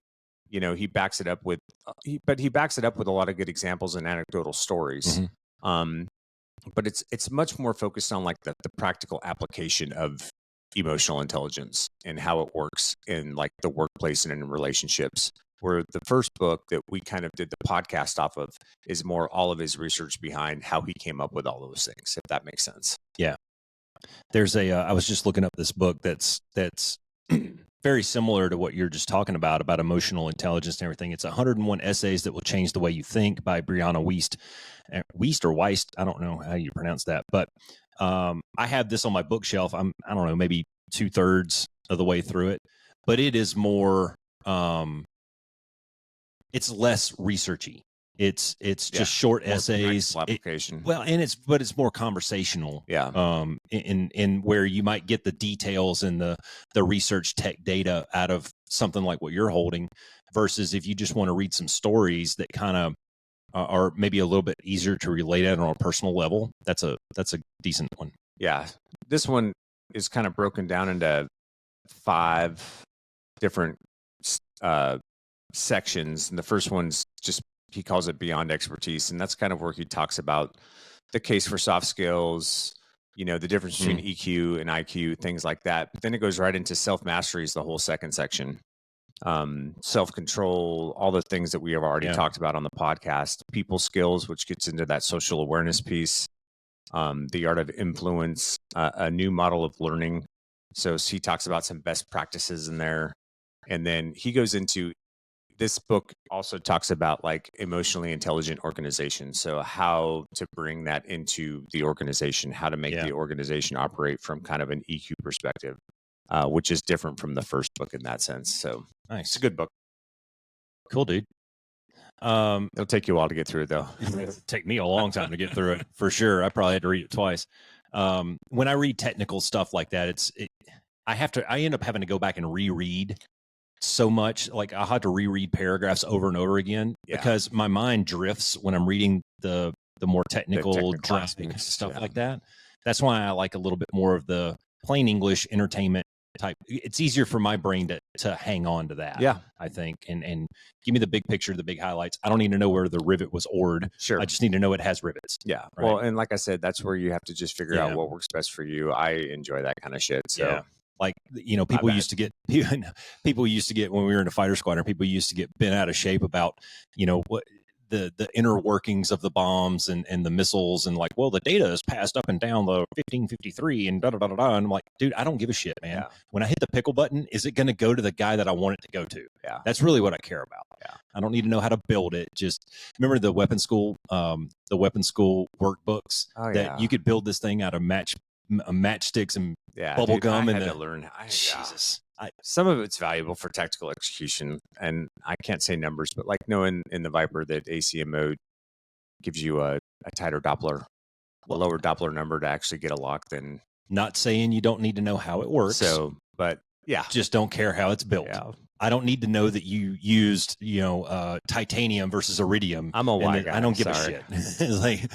he backs it up with, he backs it up with a lot of good examples and anecdotal stories. But it's much more focused on like the practical application of emotional intelligence and how it works in like the workplace and in relationships. Where the first book that we kind of did the podcast off of is more all of his research behind how he came up with all those things, if that makes sense. Yeah. There's I was just looking up this book that's very similar to what you're just talking about emotional intelligence and everything. It's 101 essays that will change the way you think by Brianna Wiest. Wiest or Weist, I don't know how you pronounce that, but I have this on my bookshelf. I don't know, maybe 2/3 of the way through it, but it is more, it's less researchy. It's just short essays. Application. But it's more conversational. Yeah. In where you might get the details and the research tech data out of something like what you're holding, versus if you just want to read some stories that kind of are maybe a little bit easier to relate at on a personal level. That's a decent one. Yeah. This one is kind of broken down into 5 different sections, and the first one's just, he calls it beyond expertise, and that's kind of where he talks about the case for soft skills, the difference between EQ and IQ, things like that. But then it goes right into self-mastery is the whole second section. Self-control, all the things that we have already talked about on the podcast. People skills, which gets into that social awareness piece. The art of influence, a new model of learning. So he talks about some best practices in there. And then he goes into, this book also talks about like emotionally intelligent organization. So how to bring that into the organization, how to make the organization operate from kind of an EQ perspective, which is different from the first book in that sense. So nice. It's a good book. Cool, dude. It'll take you a while to get through it though. It'll take me a long time to get through it for sure. I probably had to read it twice. When I read technical stuff like that, I end up having to go back and reread so much. Like I'll have to reread paragraphs over and over again because my mind drifts when I'm reading the more technical drafting stuff like that. That's why I like a little bit more of the plain English entertainment type. It's easier for my brain to hang on to that. Yeah. I think, and give me the big picture, the big highlights. I don't need to know where the rivet was ored. Sure. I just need to know it has rivets. Yeah. Right? Well, and like I said, that's where you have to just figure out what works best for you. I enjoy that kind of shit. So like, people used to get people used to get when we were in a fighter squadron, people used to get bent out of shape about, what the inner workings of the bombs and the missiles, and like, well, the data is passed up and down the 1553 and da da da da da. And I'm like, dude, I don't give a shit, man. Yeah. When I hit the pickle button, is it going to go to the guy that I want it to go to? Yeah. That's really what I care about. Yeah. I don't need to know how to build it. Just remember the weapon school workbooks that you could build this thing out of matchsticks and bubble gum. I had to learn. Jesus. Some of it's valuable for tactical execution, and I can't say numbers, but like knowing in the Viper that ACM mode gives you a tighter Doppler, a lower Doppler number to actually get a lock. Then not saying you don't need to know how it works. So, but yeah, just don't care how it's built. Yeah. I don't need to know that you used, titanium versus iridium. I'm a white guy. I don't give a shit. It's like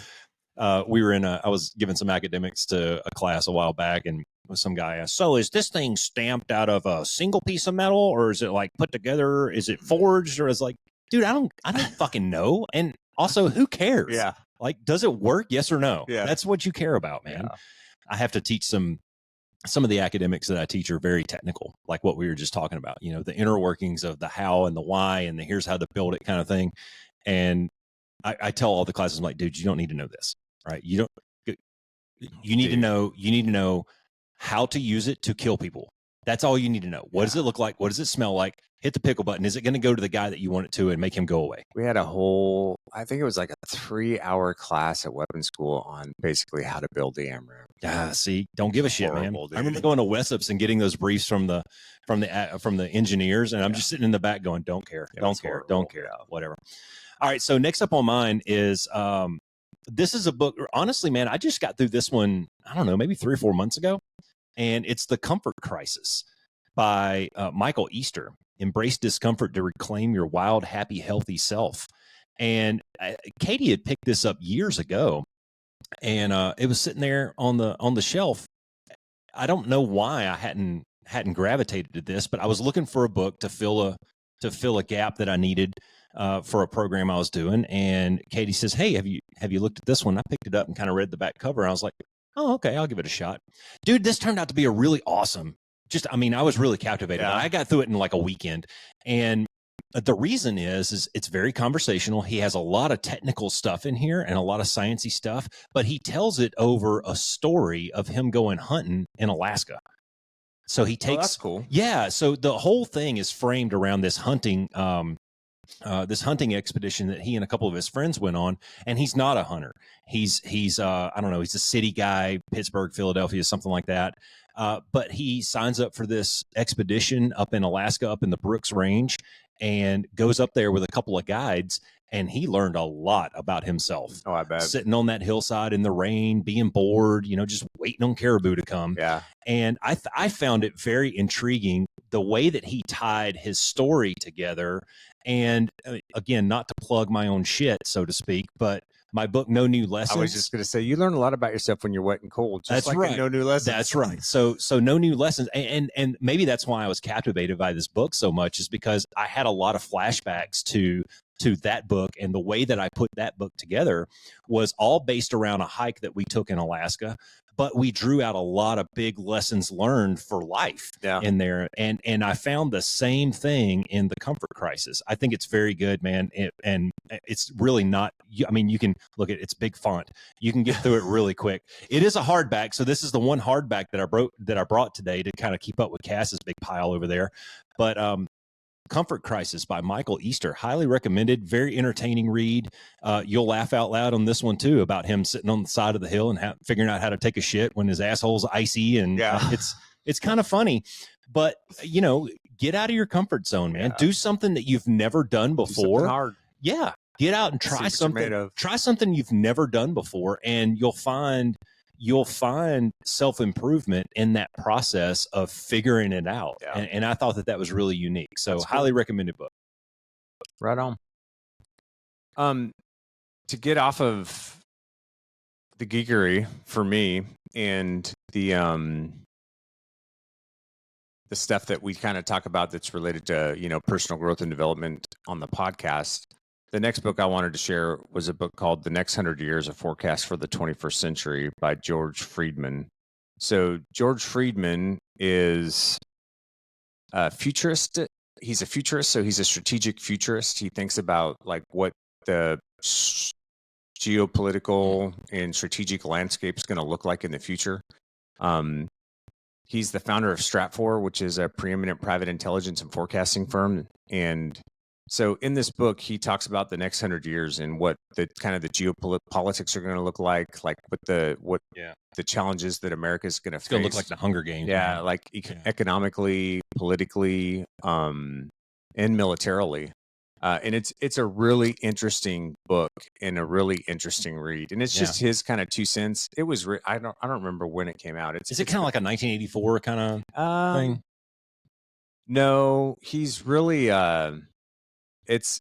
we were I was giving some academics to a class a while back, and some guy asked, so is this thing stamped out of a single piece of metal, or is it like put together? Is it forged? Or is like, dude, I don't fucking know. And also, who cares? Yeah. Like, does it work? Yes or no? Yeah. That's what you care about, man. Yeah. I have to teach some of the academics that I teach are very technical, like what we were just talking about, the inner workings of the how and the why and the here's how to build it kind of thing. And I tell all the classes, I'm like, dude, you don't need to know this, right? You need to know how to use it to kill people. That's all you need to know. What does it look like? What does it smell like? Hit the pickle button. Is it going to go to the guy that you want it to and make him go away? We had I think it was like a 3-hour class at weapon school on basically how to build the AMRAAM. See, don't give a shit, man. Dude. I remember going to Wessups and getting those briefs from the engineers, and I'm just sitting in the back going, don't care, don't care, whatever. All right, so next up on mine is this is a book. Honestly, man, I just got through this one, I don't know, maybe 3 or 4 months ago, and it's The Comfort Crisis by Michael Easter. Embrace discomfort to reclaim your wild, happy, healthy self. And Katie had picked this up years ago, and it was sitting there on the shelf. I don't know why I hadn't gravitated to this, but I was looking for a book to fill a gap that I needed for a program I was doing. And Katie says, "Hey, have you looked at this one?" I picked it up and kind of read the back cover. And I was like, "Oh, okay, I'll give it a shot." Dude, this turned out to be a really awesome. I was really captivated. Yeah. I got through it in like a weekend. And the reason is it's very conversational. He has a lot of technical stuff in here and a lot of sciencey stuff, but he tells it over a story of him going hunting in Alaska. So he takes, that's cool. Yeah. So the whole thing is framed around this hunting expedition that he and a couple of his friends went on. And he's not a hunter. He's I don't know, he's a city guy, Pittsburgh, Philadelphia, something like that. But he signs up for this expedition up in Alaska, up in the Brooks Range, and goes up there with a couple of guides. And he learned a lot about himself. Oh, I bet. Sitting on that hillside in the rain, being bored, just waiting on caribou to come. Yeah. And I found it very intriguing, the way that he tied his story together. And again, not to plug my own shit, so to speak, but my book, No New Lessons. I was just going to say, you learn a lot about yourself when you're wet and cold. That's like right. No New Lessons. That's right. So No New Lessons. And maybe that's why I was captivated by this book so much, is because I had a lot of flashbacks to that book, and the way that I put that book together was all based around a hike that we took in Alaska, but we drew out a lot of big lessons learned for life in there. And I found the same thing in The Comfort Crisis. I think it's very good, man. And it's really not, I mean, you can look at it's big font. You can get through it really quick. It is a hardback. So this is the one hardback that I brought today to kind of keep up with Cass's big pile over there. But, Comfort Crisis by Michael Easter, highly recommended, very entertaining read. You'll laugh out loud on this one too, about him sitting on the side of the hill and figuring out how to take a shit when his asshole's icy, and it's kind of funny. But get out of your comfort zone, man. Do something that you've never done before. Do something hard. Yeah, get out and try something. Try something you've never done before, and you'll find self-improvement in that process of figuring it out. Yeah. And I thought that was really unique. So highly recommended book. Right on. To get off of the geekery for me and the the stuff that we kind of talk about that's related to, personal growth and development on the podcast, the next book I wanted to share was a book called The Next 100 Years, A Forecast for the 21st Century by George Friedman. So George Friedman is a futurist. He's a futurist, so he's a strategic futurist. He thinks about like what the geopolitical and strategic landscape is going to look like in the future. He's the founder of Stratfor, which is a preeminent private intelligence and forecasting firm. And so in this book, he talks about the next 100 years and what the kind of the geopolitics are going to look like what the challenges that America is going to face. It's going to look like the Hunger Games. Yeah, like economically, politically, and militarily. And it's a really interesting book and a really interesting read, and it's just his kind of 2 cents. It was I don't remember when it came out. Is it kind of like a 1984 kind of thing? No, he's really it's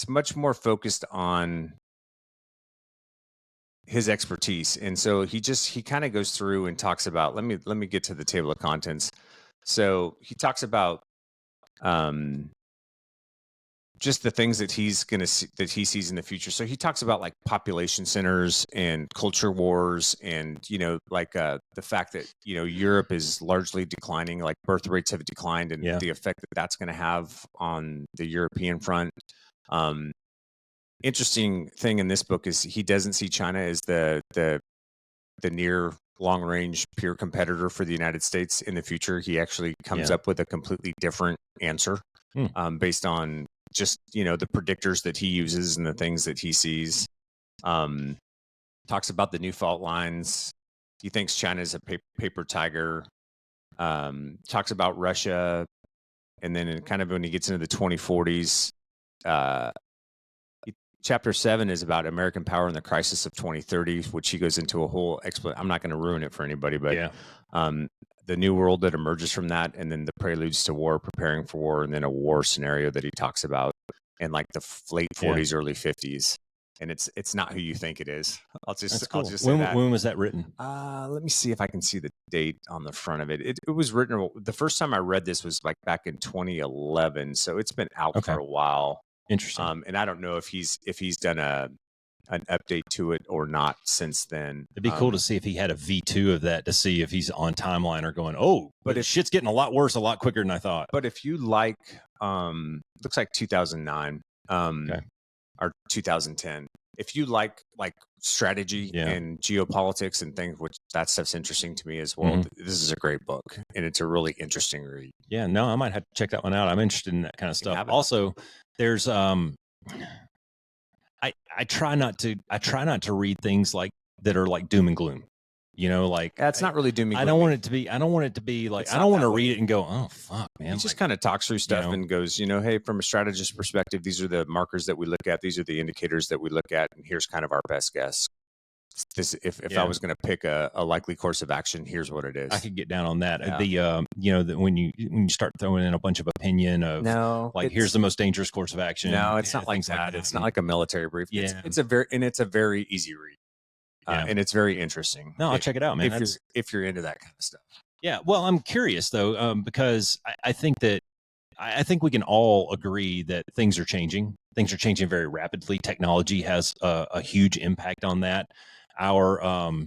much more focused on his expertise, and so he kind of goes through and talks about. Let me get to the table of contents. So he talks about just the things that he sees in the future. So he talks about like population centers and culture wars, and the fact that Europe is largely declining, like birth rates have declined, and the effect that that's going to have on the European front. Interesting thing in this book is he doesn't see China as the near long range peer competitor for the United States in the future. He actually comes up with a completely different answer based on just the predictors that he uses and the things that he sees. Talks about the new fault lines. He thinks China is a paper tiger. Talks about Russia, and then kind of when he gets into the 2040s, chapter 7 is about American power in the crisis of 2030, which he goes into a whole I'm not going to ruin it for anybody, but the new world that emerges from that, and then the preludes to war, preparing for war, and then a war scenario that he talks about in like the late 40s, early 50s. And it's not who you think it is. I'll just say that. When was that written? Let me see if I can see the date on the front of it. It was written, the first time I read this was like back in 2011, so it's been out for a while. Interesting. And I don't know if he's done an update to it or not since then. It'd be cool to see if he had a V2 of that, to see if he's on timeline or going, but if shit's getting a lot worse, a lot quicker than I thought. But if you like, looks like 2009, or 2010. If you like strategy and geopolitics and things, which that stuff's interesting to me as well, this is a great book, and it's a really interesting read. Yeah, no, I might have to check that one out. I'm interested in that kind of stuff. Also, there's I try not to read things like that are like doom and gloom. That's not really doom and gloom. I don't want it to be like, I don't want to read it and go, oh fuck, man. He just kind of talks through stuff and goes, hey, from a strategist perspective, these are the markers that we look at, these are the indicators that we look at, and here's kind of our best guess. This, if I was going to pick a likely course of action, here's what it is. I could get down on that. When you start throwing in a bunch of opinion of here's the most dangerous course of action. No, it's not like that. It's not like a military brief. Yeah, it's a very easy read. And it's very interesting. No, I'll check it out, man. If you're into that kind of stuff. Yeah. Well, I'm curious though, because I think we can all agree that things are changing. Things are changing very rapidly. Technology has a huge impact on that. Our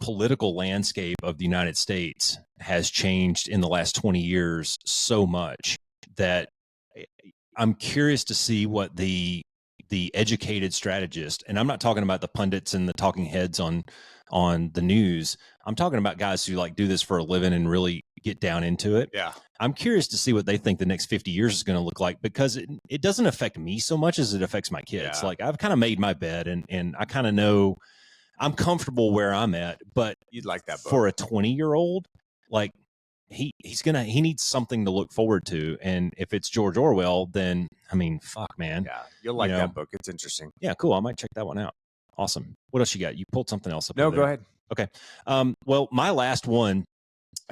political landscape of the United States has changed in the last 20 years so much that I'm curious to see what the educated strategist, and I'm not talking about the pundits and the talking heads on the news. I'm talking about guys who like do this for a living and really get down into it. Yeah. I'm curious to see what they think the next 50 years is going to look like, because it doesn't affect me so much as it affects my kids. Yeah. Like, I've kind of made my bed and I kind of know I'm comfortable where I'm at, but you'd like that book. For a 20-year-old, like he needs something to look forward to. And if it's George Orwell, then I mean, fuck, man. Yeah. You'll like that book. It's interesting. Yeah. Cool. I might check that one out. Awesome. What else you got? You pulled something else up. No, go ahead. Okay. Well, my last one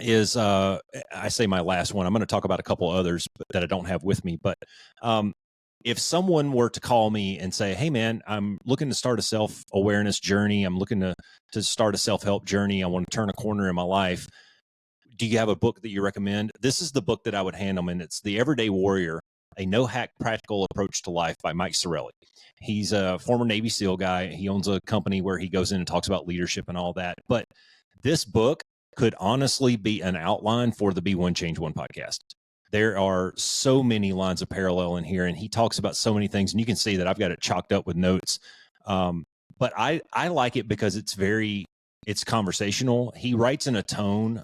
is, I say my last one, I'm going to talk about a couple others that I don't have with me, but, if someone were to call me and say, hey man, I'm looking to start a self-awareness journey. I'm looking to start a self-help journey. I want to turn a corner in my life. do you have a book that you recommend? This is the book that I would hand them, and it's The Everyday Warrior, A No-Hack Practical Approach to Life by Mike Sorelli. He's a former Navy SEAL guy. He owns a company where he goes in and talks about leadership and all that. But this book could honestly be an outline for the Be One Change One podcast. There are so many lines of parallel in here, and he talks about so many things, and you can see that I've got it chalked up with notes. But I like it because it's conversational. He writes in a tone.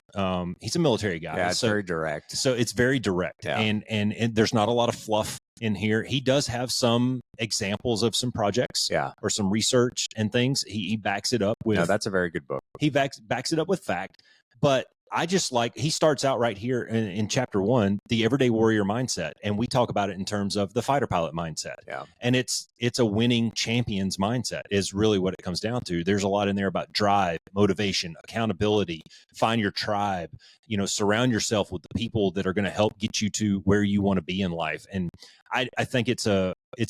He's a military guy. Yeah, it's very direct. So it's very direct, Yeah. and there's not a lot of fluff in here. He does have some examples of some projects, or some research and things. He backs it up with. No, that's a very good book. He backs it up with fact, but I just like, he starts out right here in chapter 1, the everyday warrior mindset. And we talk about it in terms of the fighter pilot mindset. Yeah. And it's a winning champion's mindset is really what it comes down to. There's a lot in there about drive, motivation, accountability, find your tribe, surround yourself with the people that are going to help get you to where you want to be in life. And I think it's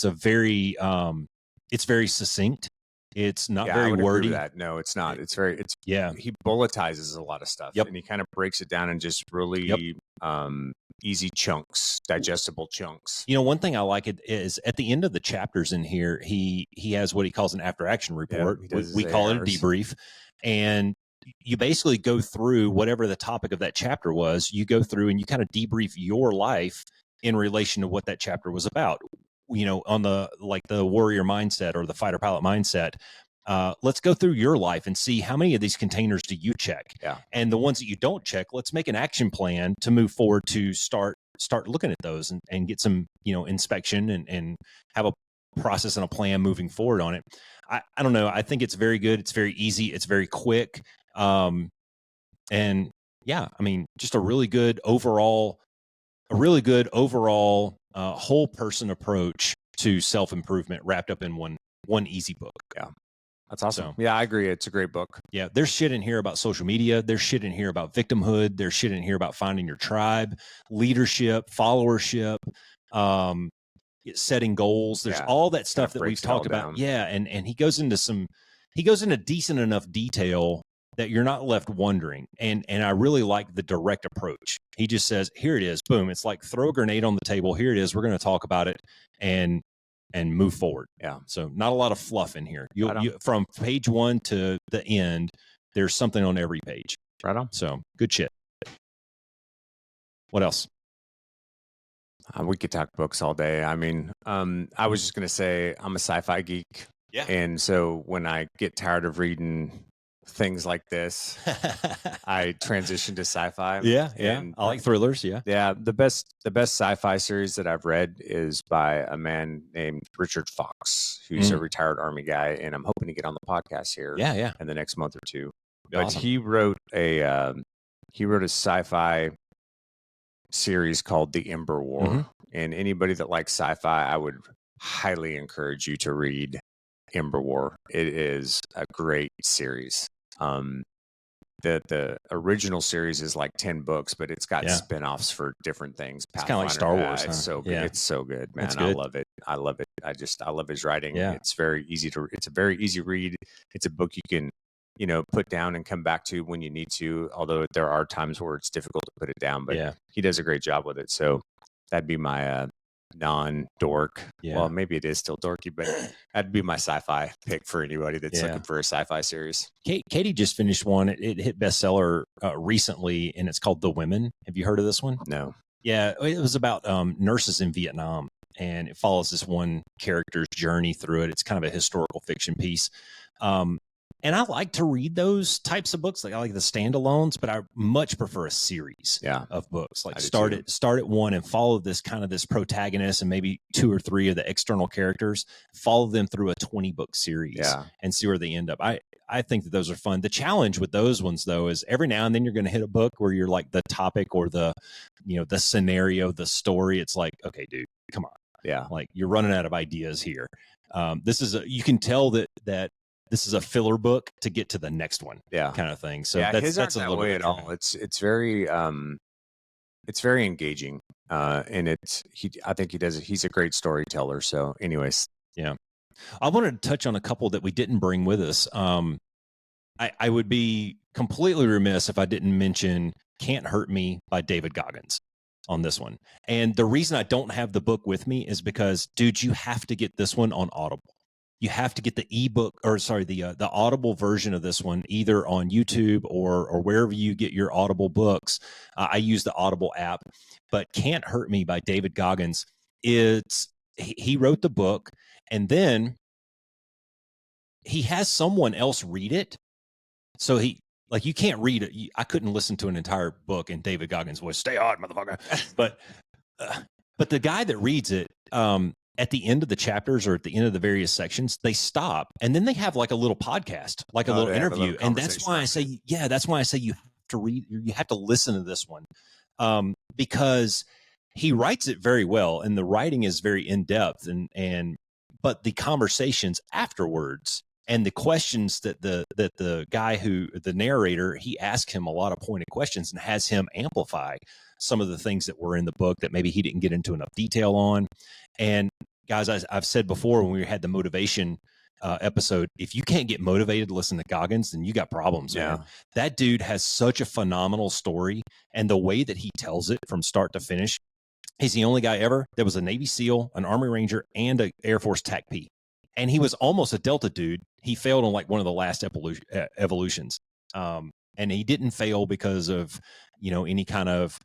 very succinct. It's not very wordy. That. No, it's not. He bulletizes a lot of stuff, Yep. and he kind of breaks it down in just really easy chunks, digestible chunks. One thing I like it is at the end of the chapters in here, he has what he calls an after action report. We call it a debrief, and you basically go through whatever the topic of that chapter was. You go through and you kind of debrief your life in relation to what that chapter was about. On the warrior mindset or the fighter pilot mindset, let's go through your life and see how many of these containers do you check. Yeah. And the ones that you don't check, let's make an action plan to move forward to start looking at those and get some, inspection and have a process and a plan moving forward on it. I don't know. I think it's very good. It's very easy. It's very quick. And yeah, I mean, just a really good overall whole person approach to self-improvement wrapped up in one easy book. Yeah. That's awesome. Yeah, I agree. It's a great book. Yeah. There's shit in here about social media. There's shit in here about victimhood. There's shit in here about finding your tribe, leadership, followership, setting goals. There's all that stuff that we've talked about. Yeah. And he goes into decent enough detail that you're not left wondering. And I really like the direct approach. He just says, here it is, boom. It's like throw a grenade on the table. Here it is. We're going to talk about it and move forward. Yeah. So not a lot of fluff in here. You from page 1 to the end, there's something on every page. Right on. So good shit. What else? We could talk books all day. I mean, I was just going to say I'm a sci-fi geek. Yeah. And so when I get tired of reading things like this, I transition to sci-fi. Yeah. And I like thrillers. Yeah. Yeah. The best sci-fi series that I've read is by a man named Richard Fox, who's a retired Army guy. And I'm hoping to get on the podcast here in the next month or two. But awesome. he wrote a sci-fi series called The Ember War. Mm-hmm. And anybody that likes sci-fi, I would highly encourage you to read Ember War. It is a great series. The original series is like 10 books, but it's got spin-offs for different things. It's kind of like Star Wars. It's so good. Yeah. It's so good, man. Good. I love it. I love his writing. Yeah. It's a very easy read. It's a book you can, put down and come back to when you need to, although there are times where it's difficult to put it down, but he does a great job with it. So that'd be my non-dork. Yeah. Well, maybe it is still dorky, but that'd be my sci-fi pick for anybody that's looking for a sci-fi series. Katie just finished one. It hit bestseller recently, and it's called The Women. Have you heard of this one? No. Yeah, it was about nurses in Vietnam, and it follows this one character's journey through it. It's kind of a historical fiction piece. And I like to read those types of books. Like I like the standalones, but I much prefer a series of books. Like start at one and follow this protagonist and maybe 2 or 3 of the external characters, follow them through a 20-book series and see where they end up. I think that those are fun. The challenge with those ones though is every now and then you're going to hit a book where you're like the topic or the scenario, the story. It's like, okay, dude, come on. Yeah. Like you're running out of ideas here. You can tell that this is a filler book to get to the next one, kind of thing. So his that's aren't a that little way bit at all. It's very engaging, and I think he's a great storyteller. So, anyways, I wanted to touch on a couple that we didn't bring with us. I would be completely remiss if I didn't mention Can't Hurt Me by David Goggins on this one. And the reason I don't have the book with me is because, dude, you have to get this one on Audible. You have to get the ebook, or sorry, the Audible version of this one, either on YouTube or wherever you get your Audible books. I use the Audible app, but Can't Hurt Me by David Goggins. He wrote the book, and then he has someone else read it. So you can't read it. I couldn't listen to an entire book in David Goggins' voice. Stay on, motherfucker. But the guy that reads it, at the end of the chapters or at the end of the various sections, they stop and then they have like a little podcast, like a little interview. And that's why I say, you have to read, you have to listen to this one, because he writes it very well and the writing is very in depth but the conversations afterwards and the questions that the guy the narrator, he asks him a lot of pointed questions and has him amplify some of the things that were in the book that maybe he didn't get into enough detail on. And guys, I've said before when we had the motivation episode, if you can't get motivated to listen to Goggins, then you got problems. Yeah. Man. That dude has such a phenomenal story, and the way that he tells it from start to finish. He's the only guy ever that was a Navy SEAL, an Army Ranger, and an Air Force TAC-P. And he was almost a Delta dude. He failed on like one of the last evolutions. And he didn't fail because of, any kind of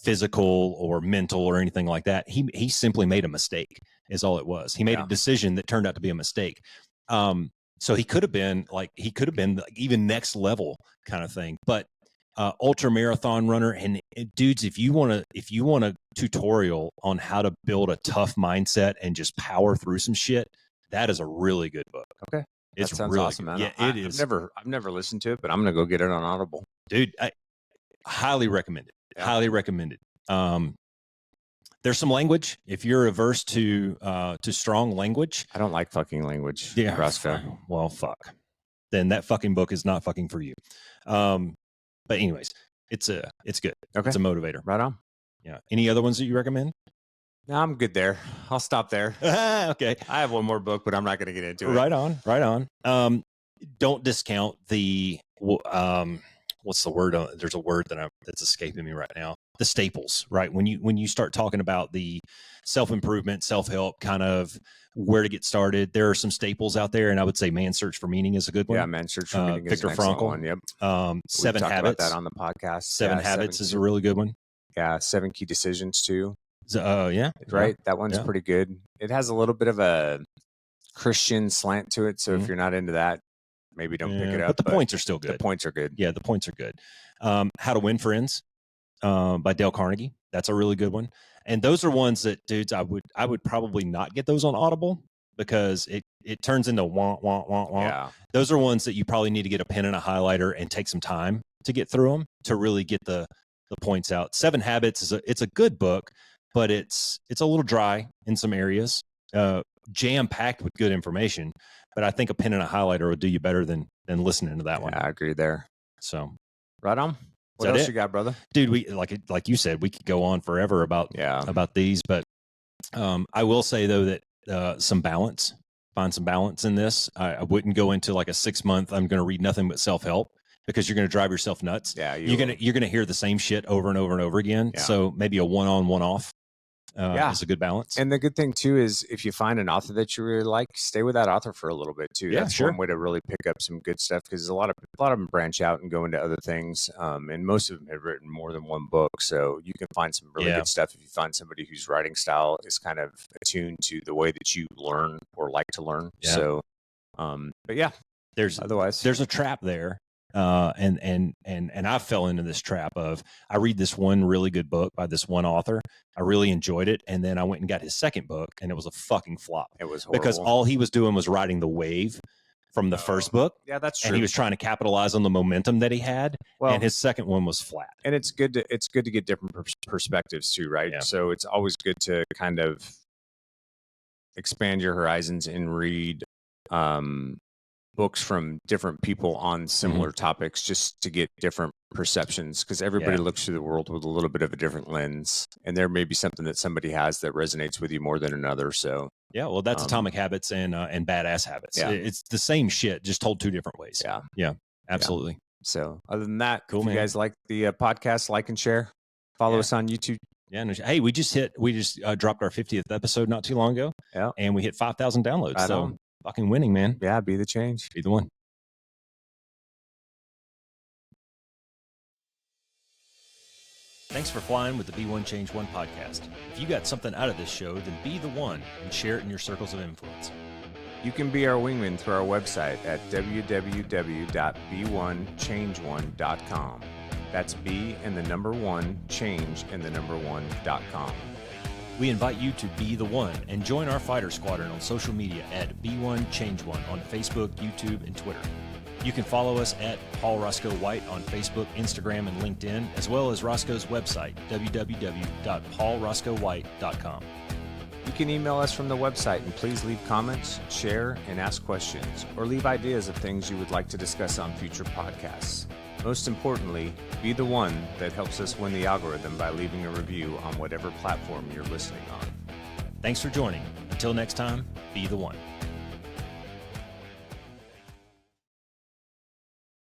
physical or mental or anything like that. He simply made a mistake is all it was. He made a decision that turned out to be a mistake. So he could have been even next level kind of thing, but ultra marathon runner. And dudes, if you want a tutorial on how to build a tough mindset and just power through some shit, that is a really good book. Okay. It's that sounds really awesome, man. Yeah, it is. I've never listened to it, but I'm going to go get it on Audible. Dude, I highly recommend it. Yeah. Highly recommend it. There's some language. If you're averse to strong language. I don't like fucking language. Yeah. Roscoe. Well, fuck. Then that fucking book is not fucking for you. But anyways, it's good. Okay. It's a motivator. Right on. Yeah. Any other ones that you recommend? No, I'm good there. I'll stop there. Okay. I have one more book, but I'm not going to get into it. Right on. Don't discount the, what's the word? There's a word that's escaping me right now. The staples, right? When you start talking about the self-improvement, self-help, kind of where to get started, there are some staples out there. And I would say Man's Search for Meaning is a good one. Yeah, Man's Search for Meaning Victor is an excellent Frankl. one. Yep. 7 Habits. Habits. About that on the podcast. Seven Habits is a really good one. Yeah. 7 Key Decisions too. Yeah. Right. That one's pretty good. It has a little bit of a Christian slant to it. So if you're not into that, maybe don't pick it up. But the points are still good. The points are good. Yeah, the points are good. How to Win Friends by Dale Carnegie. That's a really good one. And those are ones that, dudes, I would probably not get those on Audible because it turns into wah, wah, wah, wah. Yeah. Those are ones that you probably need to get a pen and a highlighter and take some time to get through them to really get the points out. 7 Habits it's a good book, but it's a little dry in some areas, jam-packed with good information. But I think a pen and a highlighter would do you better than listening to that one. I agree there. So, right on. What else you got, brother? Dude, we like you said, we could go on forever about these, but I will say though that find some balance in this. I wouldn't go into like a 6-month. I'm going to read nothing but self-help because you're going to drive yourself nuts. Yeah, you're gonna hear the same shit over and over and over again. Yeah. So maybe a one-on, one-off. Is a good balance. And the good thing too is if you find an author that you really like, stay with that author for a little bit too. That's one way to really pick up some good stuff because a lot of them branch out and go into other things. And most of them have written more than one book, so you can find some really good stuff if you find somebody whose writing style is kind of attuned to the way that you learn or like to learn. Yeah. So, but yeah, there's a trap there. And I fell into this trap of I read this one really good book by this one author. I really enjoyed it. And then I went and got his second book and it was a fucking flop. It was horrible. Because all he was doing was riding the wave from the first book. Yeah, that's true. And he was trying to capitalize on the momentum that he had. And his second one was flat. And it's good to get different perspectives too, right? Yeah. So it's always good to kind of expand your horizons and read, books from different people on similar topics just to get different perceptions because everybody looks through the world with a little bit of a different lens and there may be something that somebody has that resonates with you more than another. So well, that's Atomic Habits and Badass Habits. It's the same shit, just told 2 different ways. Yeah. Absolutely. Yeah. So other than that, Cool, if you man. guys like the podcast, like and share. Follow us on YouTube. Yeah. Hey, we just dropped our 50th episode not too long ago. Yeah. And we hit 5,000 downloads. Right so on. fucking winning, man. Yeah. Be the change. Be the one. Thanks for flying with the Be One Change One podcast. If you got something out of this show, then be the one and share it in your circles of influence. You can be our wingman through our website at www.b1change1.com. That's B and the number 1, change and the number 1.com. We invite you to be the one and join our fighter squadron on social media at B1Change1 on Facebook, YouTube, and Twitter. You can follow us at Paul Roscoe White on Facebook, Instagram, and LinkedIn, as well as Roscoe's website, www.paulroscoewhite.com. You can email us from the website and please leave comments, share, and ask questions, or leave ideas of things you would like to discuss on future podcasts. Most importantly, be the one that helps us win the algorithm by leaving a review on whatever platform you're listening on. Thanks for joining. Until next time, be the one.